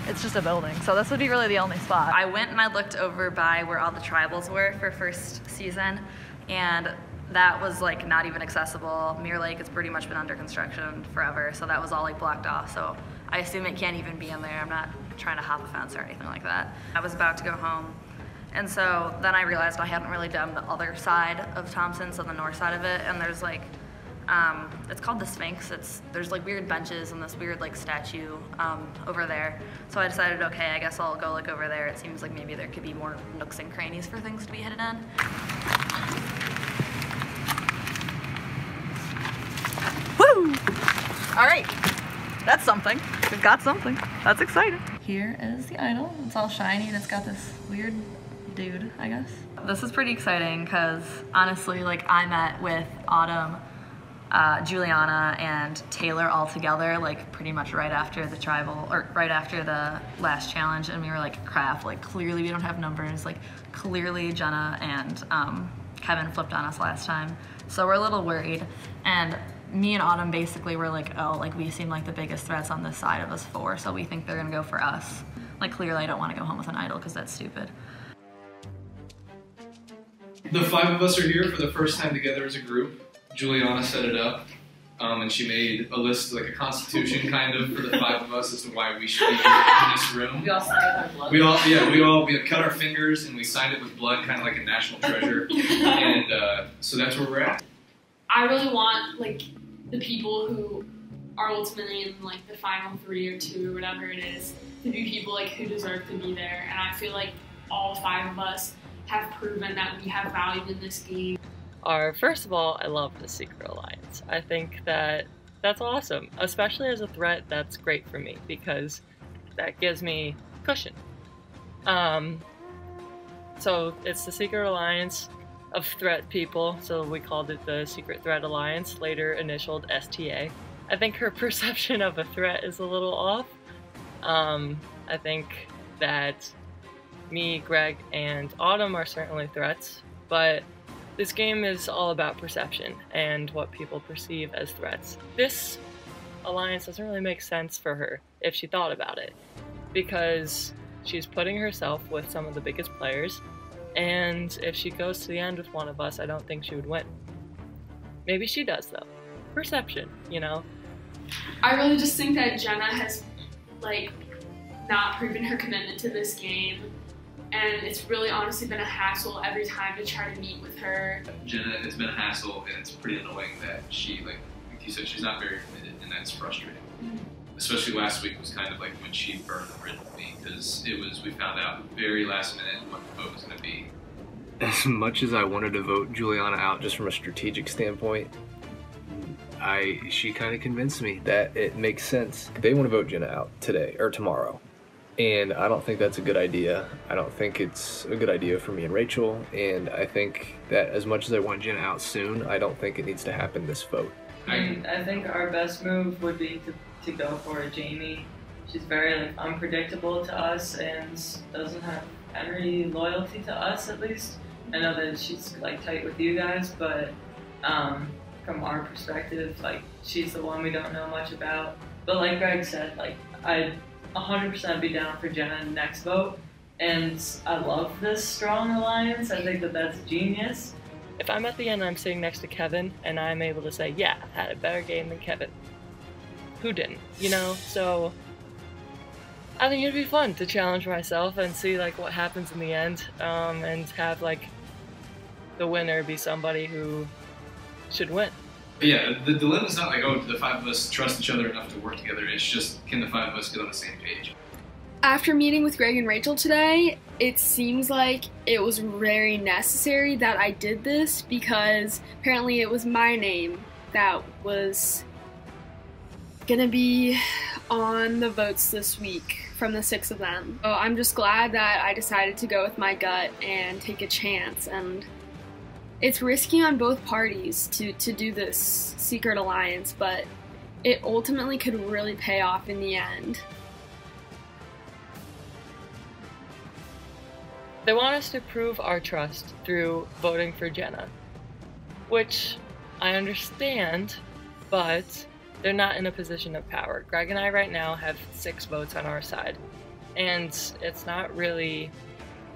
it's just a building. So this would be really the only spot. I went and I looked over by where all the tribals were for first season, and that was like not even accessible. Mirror Lake has pretty much been under construction forever, so that was all like blocked off. So I assume it can't even be in there. I'm not trying to hop a fence or anything like that. I was about to go home, and so then I realized I hadn't really done the other side of Thompson, so the north side of it, and there's like, it's called the Sphinx. There's like weird benches and this weird like statue over there. So I decided, okay, I guess I'll go look over there. It seems like maybe there could be more nooks and crannies for things to be hidden in. Woo! All right, that's something. We've got something. That's exciting. Here is the idol. It's all shiny and it's got this weird dude, I guess. This is pretty exciting because honestly, like, I met with Autumn, Juliana, and Taylor all together, like pretty much right after the tribal, or right after the last challenge, and we were like, crap, like clearly we don't have numbers, like clearly Jenna and Kevin flipped on us last time, so we're a little worried. And me and Autumn basically were like, oh, like we seem like the biggest threats on this side of us four, so we think they're gonna go for us. Like, clearly I don't want to go home with an idol because that's stupid. The five of us are here for the first time together as a group. Juliana set it up, and she made a list, like a constitution kind of, for the five of us as to why we should be in this room. We all signed it with blood. We cut our fingers and we signed it with blood, kind of like a national treasure. And so that's where we're at. I really want, like, the people who are ultimately in, like, the final 3 or 2 or whatever it is to be people, like, who deserve to be there. And I feel like all 5 of us have proven that we have value in this game. First of all, I love the Secret Alliance. I think that that's awesome, especially as a threat. That's great for me because that gives me cushion. So it's the Secret Alliance of threat people, so we called it the Secret Threat Alliance, later initialed STA. I think her perception of a threat is a little off. I think that me, Greg, and Autumn are certainly threats, but this game is all about perception and what people perceive as threats. This alliance doesn't really make sense for her if she thought about it, because she's putting herself with some of the biggest players, and if she goes to the end with one of us, I don't think she would win. Maybe she does though. Perception, you know? I really just think that Jenna has, like, not proven her commitment to this game, and it's really honestly been a hassle every time to try to meet with her. Jenna, it's been a hassle, and it's pretty annoying that she, like you said, she's not very committed, and that's frustrating. Especially last week was kind of like when she burned the bridge with me, because we found out very last minute what the vote was going to be. As much as I wanted to vote Juliana out just from a strategic standpoint, she kind of convinced me that it makes sense. They want to vote Jenna out today or tomorrow, and I don't think that's a good idea. I don't think it's a good idea for me and Rachel, and I think that as much as I want Jenna out soon, I don't think it needs to happen this vote. I think our best move would be to go for Jamie. She's very like unpredictable to us and doesn't have any loyalty to us, at least. I know that she's like tight with you guys, but from our perspective, like she's the one we don't know much about. But like Greg said, like I'd 100% be down for Jenna in the next vote, and I love this strong alliance. I think that that's genius. If I'm at the end and I'm sitting next to Kevin and I'm able to say, yeah, I had a better game than Kevin, who didn't, you know? So I think it'd be fun to challenge myself and see like what happens in the end, and have like the winner be somebody who should win. Yeah, the dilemma's not like, oh, do the five of us trust each other enough to work together? It's just, can the five of us get on the same page? After meeting with Greg and Rachel today, it seems like it was very necessary that I did this, because apparently it was my name that was gonna be on the votes this week from the 6 of them. So I'm just glad that I decided to go with my gut and take a chance, and it's risky on both parties to do this secret alliance, but it ultimately could really pay off in the end. They want us to prove our trust through voting for Jenna, which I understand, but they're not in a position of power. Greg and I right now have 6 votes on our side, and it's not really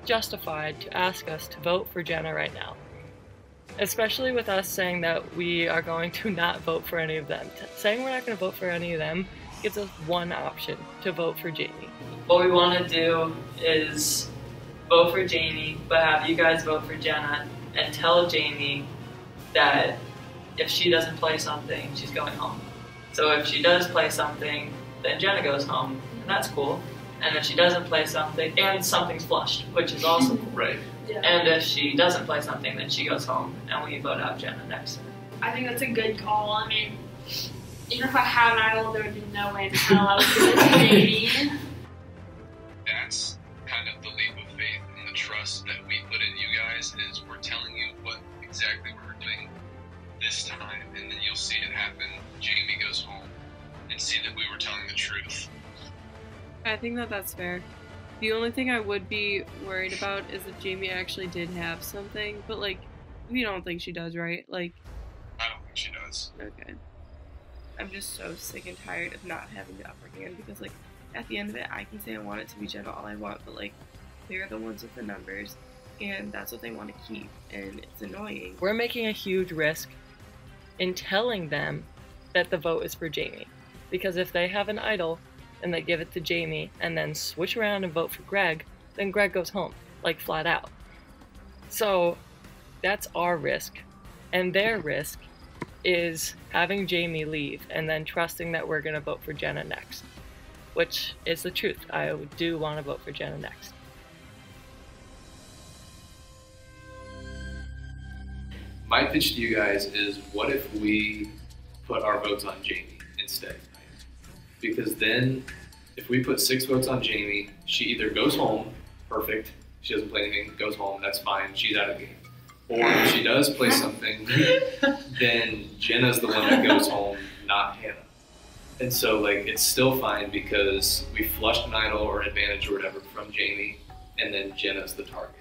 justified to ask us to vote for Jenna right now. Especially with us saying that we are going to not vote for any of them. Saying we're not going to vote for any of them gives us one option, to vote for Jamie. What we want to do is vote for Jamie, but have you guys vote for Jenna, and tell Jamie that if she doesn't play something, she's going home. So if she does play something, then Jenna goes home, and that's cool. And if she doesn't play something, and something's flushed, which is also cool. Right. Yeah. And if she doesn't play something, then she goes home, and we vote out Jenna next. I think that's a good call. I mean, even if I had an idol, there would be no way in hell I would give it to Jamie. That's kind of the leap of faith and the trust that we put in you guys, is we're telling you what exactly we're doing this time, and then you'll see it happen. Jamie goes home and see that we were telling the truth. I think that that's fair. The only thing I would be worried about is if Jamie actually did have something, but like, we don't think she does, right? Like, I don't think she does. Okay. I'm just so sick and tired of not having the upper hand, because like, at the end of it, I can say I want it to be Jenna all I want, but like, they're the ones with the numbers, and that's what they want to keep, and it's annoying. We're making a huge risk in telling them that the vote is for Jamie, because if they have an idol and they give it to Jamie and then switch around and vote for Greg, then Greg goes home, like flat out. So that's our risk, and their risk is having Jamie leave and then trusting that we're gonna vote for Jenna next, which is the truth. I do want to vote for Jenna next. My pitch to you guys is, what if we put our votes on Jamie instead? Because then, if we put 6 votes on Jamie, she either goes home, perfect, she doesn't play anything, goes home, that's fine, she's out of the game. Or if she does play something, then Jenna's the one that goes home, not Hannah. And so, like, it's still fine because we flushed an idol or an advantage or whatever from Jamie, and then Jenna's the target.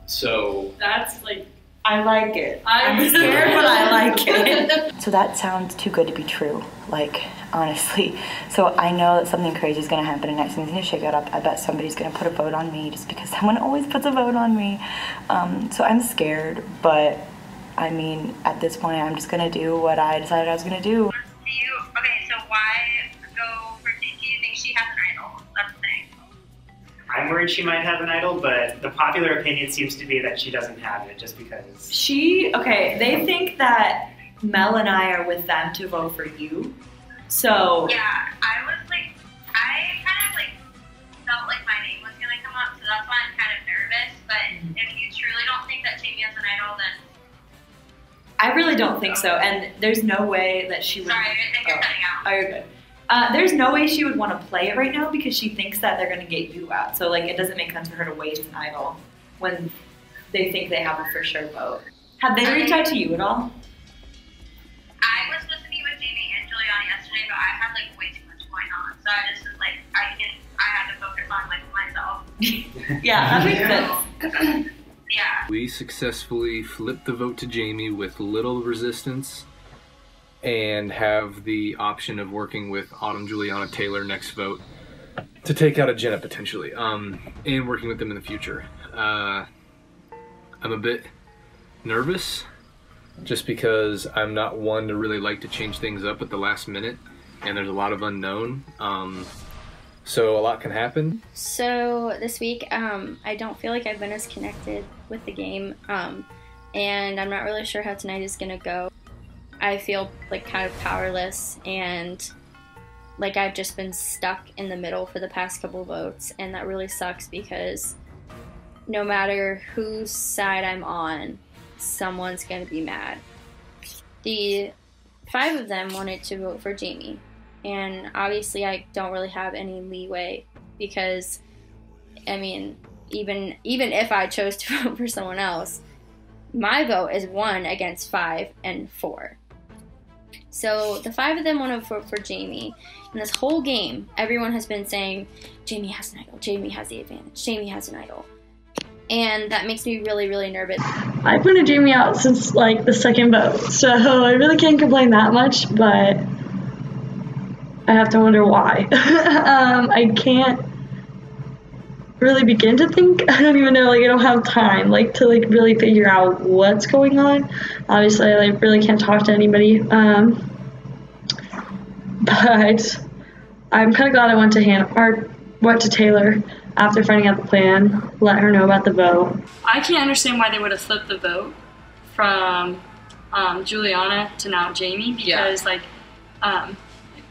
So That's like, I like it. I'm scared, but I like it. So that sounds too good to be true, like, honestly. So I know that something crazy is going to happen and next thing's going to shake it up. I bet somebody's going to put a vote on me just because someone always puts a vote on me. So I'm scared, but I mean, at this point, I'm just gonna do what I decided I was gonna do. Okay, so why go for Jane? Do you think she has an idol? That's the thing. I'm worried she might have an idol, but the popular opinion seems to be that she doesn't have it just because. Okay, they think that Mel and I are with them to vote for you. So. Yeah, I kind of like felt like my name was gonna come up, so that's why I'm kind of nervous. But if you truly don't think that Jamie has an idol, then. I really don't think so, and there's no way that she would. Sorry, I think you're cutting out. Oh, you're good. There's no way she would want to play it right now because she thinks that they're gonna get you out. So like, it doesn't make sense for her to waste an idol when they think they have a for sure vote. Have they reached out to you at all? I was supposed to meet with Jamie and Juliana yesterday, but I had like way too much going on, so I just was like, I had to focus on like myself. Yeah, that makes sense. Yeah. We successfully flipped the vote to Jamie with little resistance and have the option of working with Autumn, Juliana, Taylor next vote to take out a Jenna potentially, and working with them in the future. I'm a bit nervous just because I'm not one to really like to change things up at the last minute, and there's a lot of unknown. So a lot can happen. So this week, I don't feel like I've been as connected with the game, and I'm not really sure how tonight is gonna go. I feel like kind of powerless, and like I've just been stuck in the middle for the past couple votes, and that really sucks because no matter whose side I'm on, someone's gonna be mad. The 5 of them wanted to vote for Jamie. And obviously I don't really have any leeway because, I mean, even if I chose to vote for someone else, my vote is 1 against 5 and 4. So the 5 of them want to vote for Jamie. And this whole game, everyone has been saying, Jamie has an idol, Jamie has the advantage, Jamie has an idol. And that makes me really, really nervous. I pointed Jamie out since like the second vote, so I really can't complain that much, but I have to wonder why. I can't really begin to think. I don't even know, like I don't have time like to like really figure out what's going on. Obviously I like really can't talk to anybody. But I'm kind of glad I went to Taylor after finding out the plan, let her know about the vote. I can't understand why they would have flipped the vote from Juliana to now Jamie because like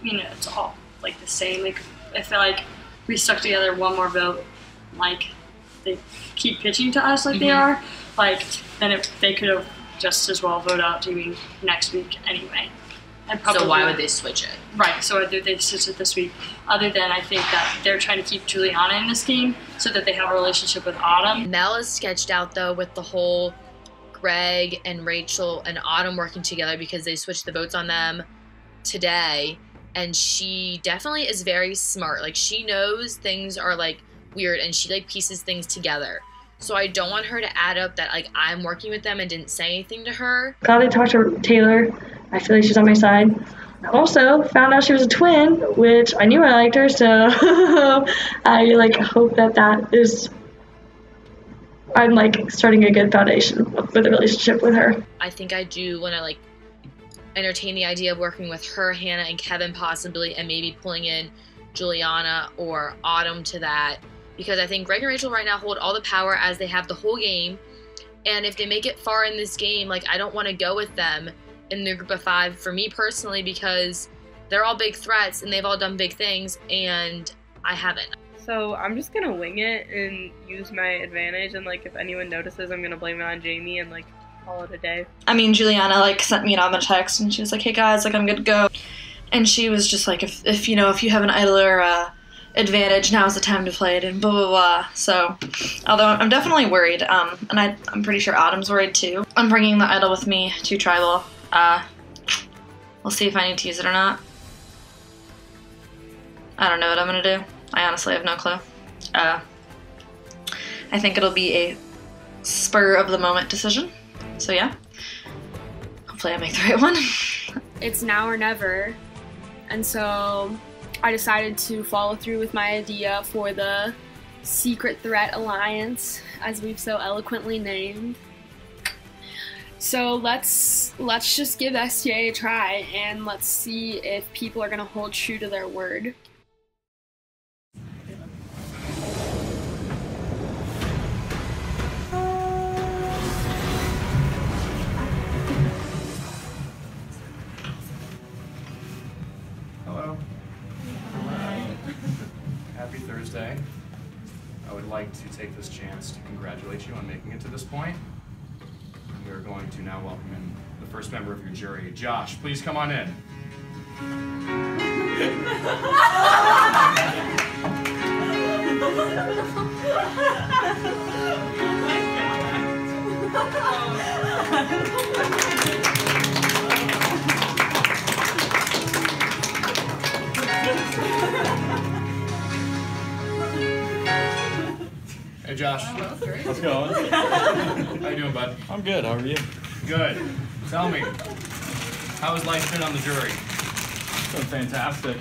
you know, it's all like the same. Like I feel like we stuck together one more vote, like they keep pitching to us like they are, like then they could have just as well voted out Jamie next week anyway. And probably, so why would they switch it? Right, so they switched it this week. Other than I think that they're trying to keep Juliana in this game so that they have a relationship with Autumn. Mel is sketched out though with the whole Greg and Rachel and Autumn working together because they switched the votes on them today. And she definitely is very smart. Like she knows things are like weird and she like pieces things together. So I don't want her to add up that like I'm working with them and didn't say anything to her. Glad I talked to Taylor. I feel like she's on my side. I also found out she was a twin, which I knew I liked her, so I like hope that is, I'm like starting a good foundation with a relationship with her. I think I do want to like entertain the idea of working with her, Hannah, and Kevin possibly, and maybe pulling in Juliana or Autumn to that, because I think Greg and Rachel right now hold all the power as they have the whole game, and if they make it far in this game, like I don't want to go with them in the group of 5 for me personally because they're all big threats and they've all done big things and I haven't. So I'm just gonna wing it and use my advantage, and like if anyone notices, I'm gonna blame it on Jamie and like call it a day. I mean, Juliana like sent me a text and she was like, hey guys, like I'm good to go. And she was just like, if you know, if you have an idol or advantage, now's the time to play it and blah blah blah. So although I'm definitely worried, and I'm pretty sure Autumn's worried too. I'm bringing the idol with me to Tribal. We'll see if I need to use it or not. I don't know what I'm gonna do. I honestly have no clue. I think it'll be a spur of the moment decision. So yeah, hopefully I make the right one. It's now or never, and so I decided to follow through with my idea for the Secret Threat Alliance, as we've so eloquently named. So let's just give STA a try, and let's see if people are gonna hold true to their word. Hello. Happy Thursday. I would like to take this chance to congratulate you on making it to this point. We are going to now welcome in the first member of your jury. Josh, please come on in. Hey Josh. How's it going? How you doing, bud? I'm good. How are you? Good. Tell me, how has life been on the jury? It's been fantastic.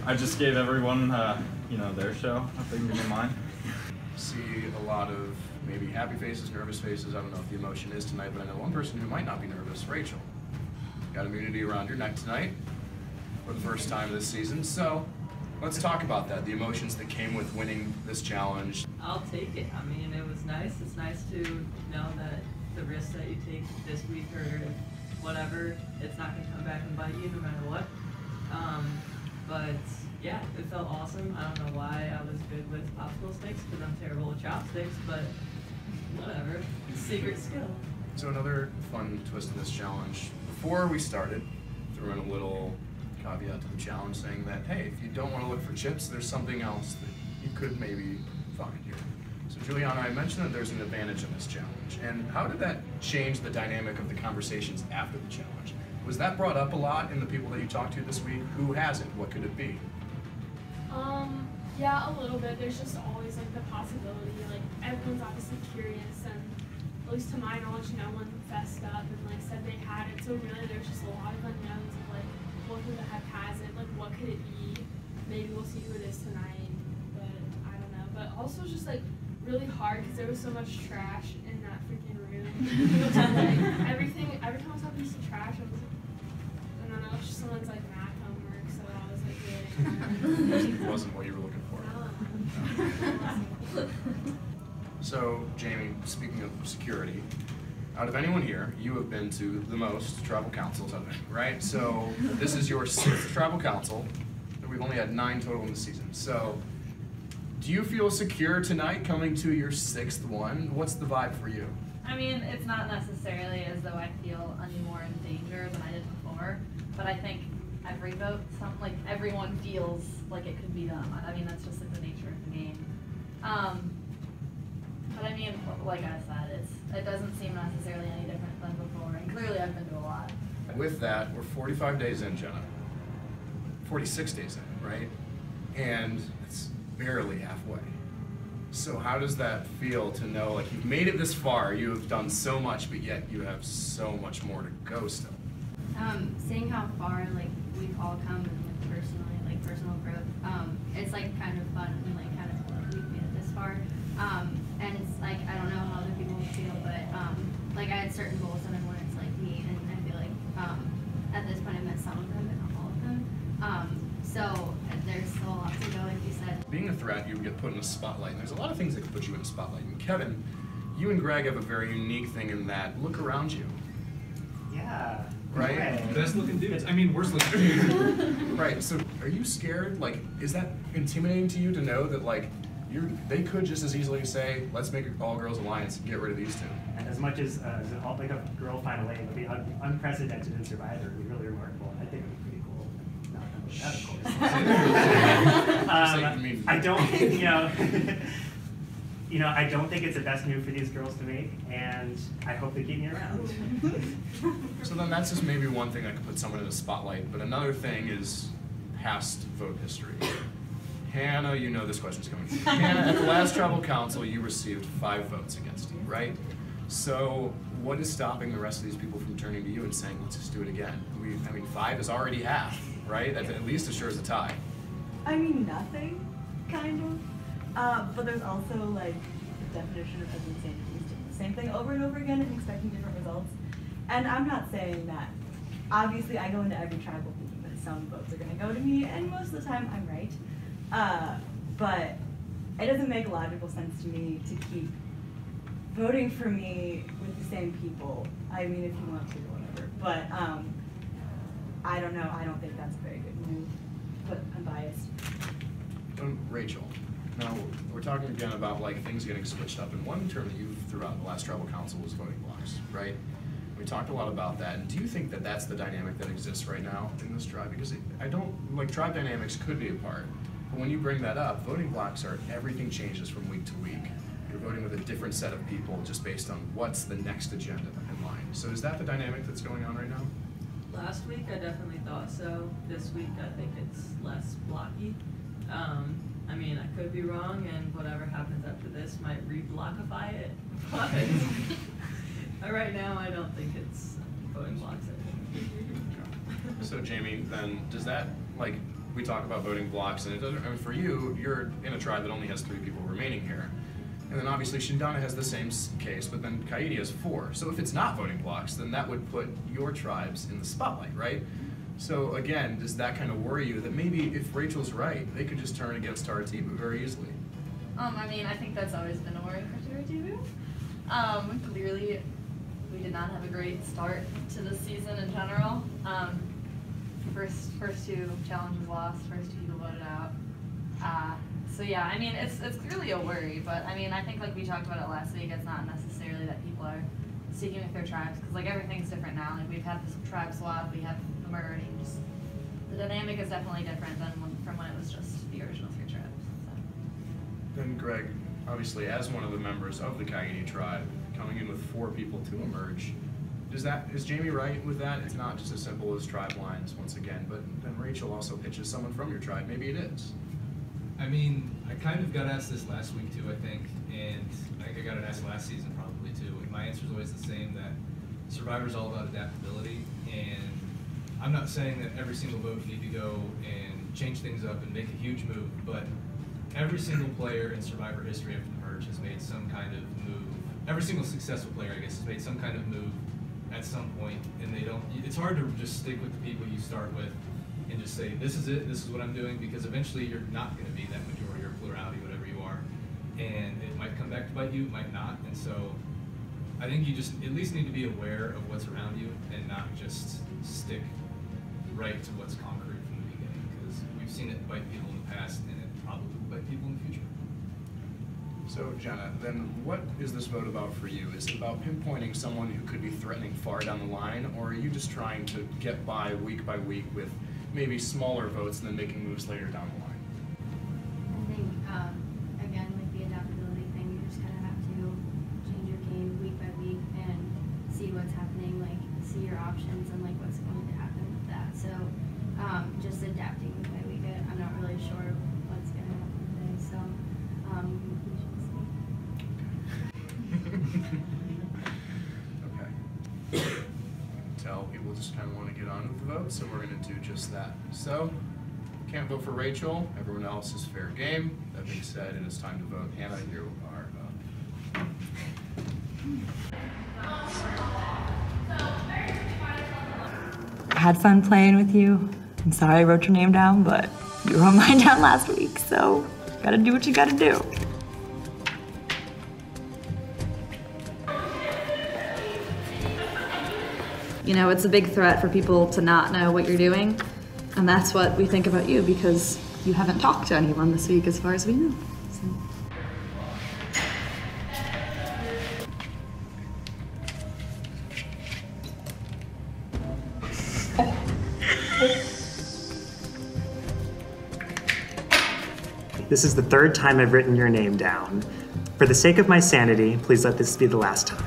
I just gave everyone, their show. I think give me mine. See a lot of maybe happy faces, nervous faces. I don't know what the emotion is tonight, but I know one person who might not be nervous, Rachel. Got immunity around your neck tonight for the first time this season, so let's talk about that, the emotions that came with winning this challenge. I'll take it. I mean, it was nice. It's nice to know that the risks that you take this week or whatever, it's not going to come back and bite you no matter what. But yeah, it felt awesome. I don't know why I was good with popsicle sticks because I'm terrible with chopsticks, but whatever. Secret skill. So another fun twist in this challenge. Before we started, threw in a little caveat to the challenge saying that, hey, if you don't want to look for chips, there's something else that you could maybe find here. So Juliana, I mentioned that there's an advantage in this challenge. And how did that change the dynamic of the conversations after the challenge? Was that brought up a lot in the people that you talked to this week? Who hasn't? What could it be? Yeah, a little bit. There's just always like the possibility, like everyone's obviously curious, and at least to my knowledge, no one fessed up and like said they had it. So really, there's just a lot of unknowns of like, well, who the heck has it? Like, what could it be? Maybe we'll see who it is tonight, but I don't know. But also just like really hard because there was so much trash in that freaking room. Like, every time I saw a piece of trash, I was like, I don't know, it's just someone's like math homework. So I was like, really. It wasn't what you were looking for. So, Jamie, speaking of security, out of anyone here, you have been to the most tribal councils, I think, right? So, this is your 6th tribal council, and we've only had 9 total in the season. So, do you feel secure tonight coming to your 6th one? What's the vibe for you? I mean, it's not necessarily as though I feel any more in danger than I did before, but I think every vote, everyone feels like it could be them. I mean, that's just like the nature of the game. But I mean, like I said, it doesn't seem necessarily any different than before, and clearly I've been to a lot. With that, we're 45 days in, Jenna. 46 days in, right? And it's barely halfway. So how does that feel to know, like, you've made it this far, you have done so much, but yet you have so much more to go still? Seeing how far, like, we've all come and personally, like, personal growth, it's, like, kind of fun and, like, kind of we've made it this far. And it's, like, I don't know how other people feel, but, like, I had certain goals and I wanted to, like, meet, and I feel like, at this point I met some of them, but not all of them. So there's still a lot to go, like you said. Being a threat, you get put in a spotlight, and there's a lot of things that can put you in a spotlight. And Kevin, you and Greg have a very unique thing in that, look around you. Yeah. Right? Right. Best looking dudes. I mean, worst looking dudes. Right, so are you scared? Like, is that intimidating to you to know that, like, they could just as easily say, let's make an all-girls alliance and get rid of these two? And as much as like a girl final eight would be unprecedented in Survivor, it would be really remarkable, and I think it would be pretty cool. Not that, of course. I don't, I don't think it's the best move for these girls to make, and I hope they keep me around. So then that's just maybe one thing that could put someone in a spotlight, but another thing is past vote history. Hannah, you know this question's coming. Hannah, at the last tribal council, you received 5 votes against you, right? So what is stopping the rest of these people from turning to you and saying, let's just do it again? I mean, 5 is already half, right? That at least assures a tie. I mean, nothing, kind of. But there's also, like, the definition of insane distance. the same thing over and over again and expecting different results. And I'm not saying that. Obviously, I go into every tribal thinking that some votes are going to go to me, and most of the time I'm right. But it doesn't make logical sense to me to keep voting for me with the same people. I mean, if you want to, whatever. But I don't know. I don't think that's a very good move. But I'm biased. Rachel, now we're talking again about like things getting switched up. And one term that you threw out in the last tribal council was voting blocks, right? We talked a lot about that. And do you think that that's the dynamic that exists right now in this tribe? Because I don't, like, tribe dynamics could be a part. But when you bring that up, voting blocks are, everything changes from week to week. You're voting with a different set of people just based on what's the next agenda in line. So is that the dynamic that's going on right now? Last week I definitely thought so. This week I think it's less blocky. I mean, I could be wrong, and whatever happens after this might re-blockify it, but right now I don't think it's voting blocks anymore. So Jamie, then does that, like, we talk about voting blocks, and it doesn't, I mean, for you, you're in a tribe that only has 3 people remaining here. And then obviously Shindana has the same case, but then Kaidi has 4. So if it's not voting blocks, then that would put your tribes in the spotlight, right? So again, does that kind of worry you that maybe if Rachel's right, they could just turn against Taratibu very easily? I mean, I think that's always been a worry for Taratibu. Clearly, we did not have a great start to the season in general. First 2 challenges lost, first 2 people voted out. So yeah, I mean, it's clearly a worry, but I mean, I think like we talked about it last week, it's not necessarily that people are sticking with their tribes, because like everything's different now. Like we've had this tribe swap, we have the merge, and just the dynamic is definitely different than from when it was just the original 3 tribes. So. Then Greg, obviously as one of the members of the Kaidi tribe, coming in with 4 people to emerge, is Jamie right with that? It's not just as simple as tribe lines once again, but then Rachel also pitches someone from your tribe. Maybe it is. I mean, I kind of got asked this last week too, I think, and I think I got it asked last season probably too, and my answer is always the same, that Survivor's all about adaptability, and I'm not saying that every single vote you need to go and change things up and make a huge move, but every single player in Survivor history after the merge has made some kind of move. Every single successful player, I guess, has made some kind of move at some point, and they don't, it's hard to just stick with the people you start with and just say, this is it, this is what I'm doing, because eventually you're not going to be that majority or plurality, whatever you are, and it might come back to bite you, it might not, and so I think you just at least need to be aware of what's around you and not just stick right to what's concrete from the beginning, because we've seen it bite people in the past, and it probably will bite people in the future. So Jenna, then what is this vote about for you? Is it about pinpointing someone who could be threatening far down the line, or are you just trying to get by week with maybe smaller votes and then making moves later down the line? I think, again, like the adaptability thing, you just kind of have to change your game week by week and see what's happening, like see your options and like what's going to happen with that. So just adapting week by week. I'm not really sure what's going to happen today, so we should see. Okay. Tell people just kind of want to get on with the vote, so we're going to do just that. So, can't vote for Rachel. Everyone else is fair game. That being said, it is time to vote. Hannah, you are up. I had fun playing with you. I'm sorry I wrote your name down, but you wrote mine down last week, so gotta do what you gotta do. You know, it's a big threat for people to not know what you're doing, and that's what we think about you, because you haven't talked to anyone this week as far as we know. So. This is the 3rd time I've written your name down. For the sake of my sanity, please let this be the last time.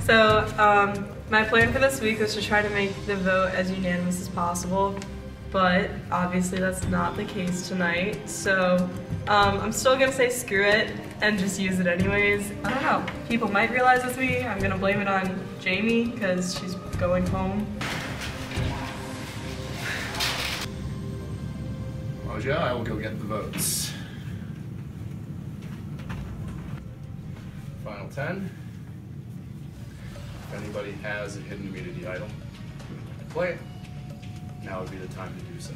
So, my plan for this week was to try to make the vote as unanimous as possible, but obviously that's not the case tonight. So, I'm still gonna say screw it and just use it anyways. I don't know, people might realize it's me. I'm gonna blame it on Jamie because she's going home. Mojo, I will go get the votes. Final 10. If anybody has a hidden immunity idol who would like to play it, now would be the time to do so.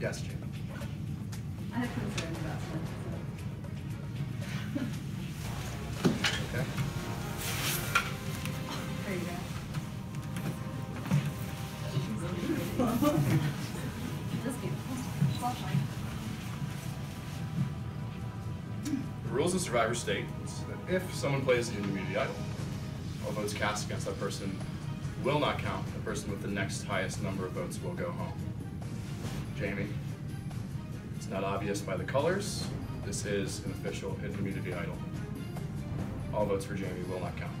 Yes, Jim. I have concerns about that. Okay. There you go. The rules of Survivor state that if someone plays an immunity idol, all votes cast against that person will not count. The person with the next highest number of votes will go home. Jamie, it's not obvious by the colors. This is an official hidden immunity idol. All votes for Jamie will not count.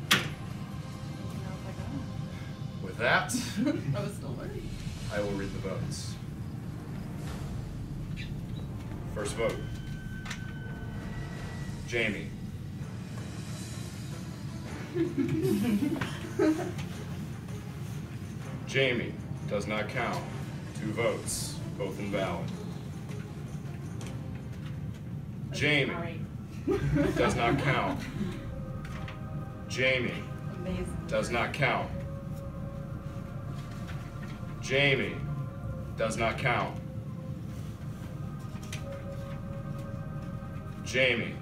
With that, I was still learning. I will read the votes. First vote. Jamie. Jamie does not count. 2 votes, both invalid. Jamie does not count. Jamie does not count. Jamie does not count. Jamie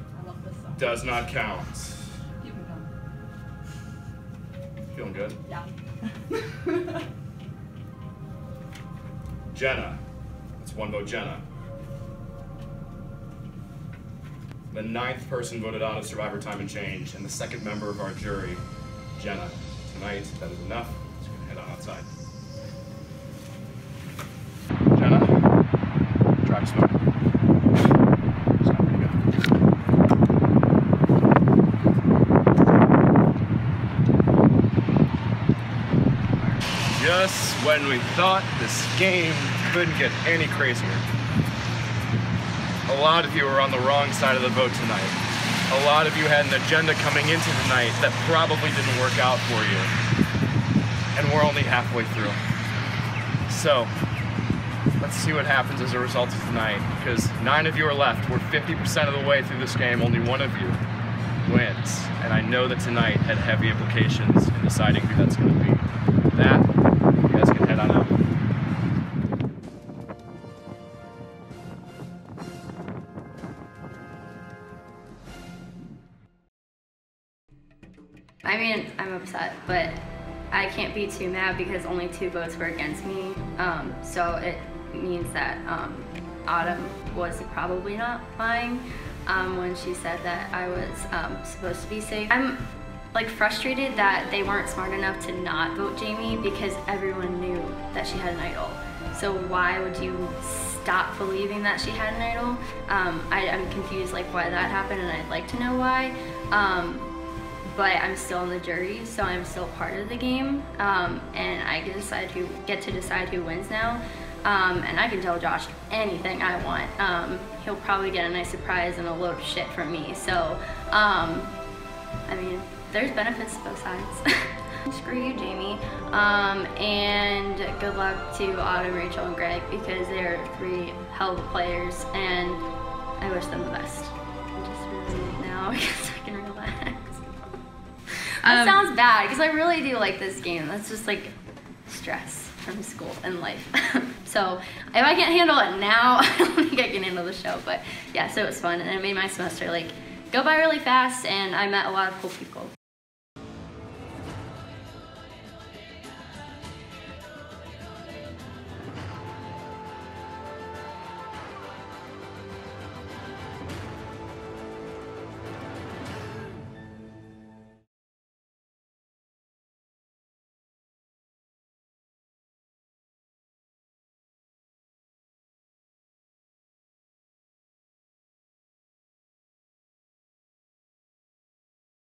does not count. Feeling good? Yeah. Jenna. That's 1 vote, Jenna. The 9th person voted out of Survivor Time and Change, and the 2nd member of our jury, Jenna. Tonight, that is enough. Let's go head on outside. Jenna, try smoking. Just when we thought this game couldn't get any crazier, a lot of you were on the wrong side of the vote tonight. A lot of you had an agenda coming into tonight that probably didn't work out for you. And we're only halfway through. So, let's see what happens as a result of tonight, because 9 of you are left. We're 50% of the way through this game. Only 1 of you wins. And I know that tonight had heavy implications in deciding who that's going to be. With that, you guys can head on out. I mean, I'm upset, but I can't be too mad because only 2 votes were against me. So it means that Autumn was probably not lying when she said that I was supposed to be safe. I'm like frustrated that they weren't smart enough to not vote Jamie because everyone knew that she had an idol. So why would you stop believing that she had an idol? I'm confused like why that happened, and I'd like to know why. But I'm still in the jury, so I'm still part of the game, and I get to decide who wins now. And I can tell Josh anything I want. He'll probably get a nice surprise and a load of shit from me. So, I mean, there's benefits to both sides. Screw you, Jamie. And good luck to Autumn, Rachel, and Greg because they're 3 hell of players, and I wish them the best. I'm just really now because I can relax. That sounds bad because I really do like this game. That's just like stress from school and life. So if I can't handle it now, I don't think I can handle the show. But yeah, so it was fun, and it made my semester like go by really fast, and I met a lot of cool people.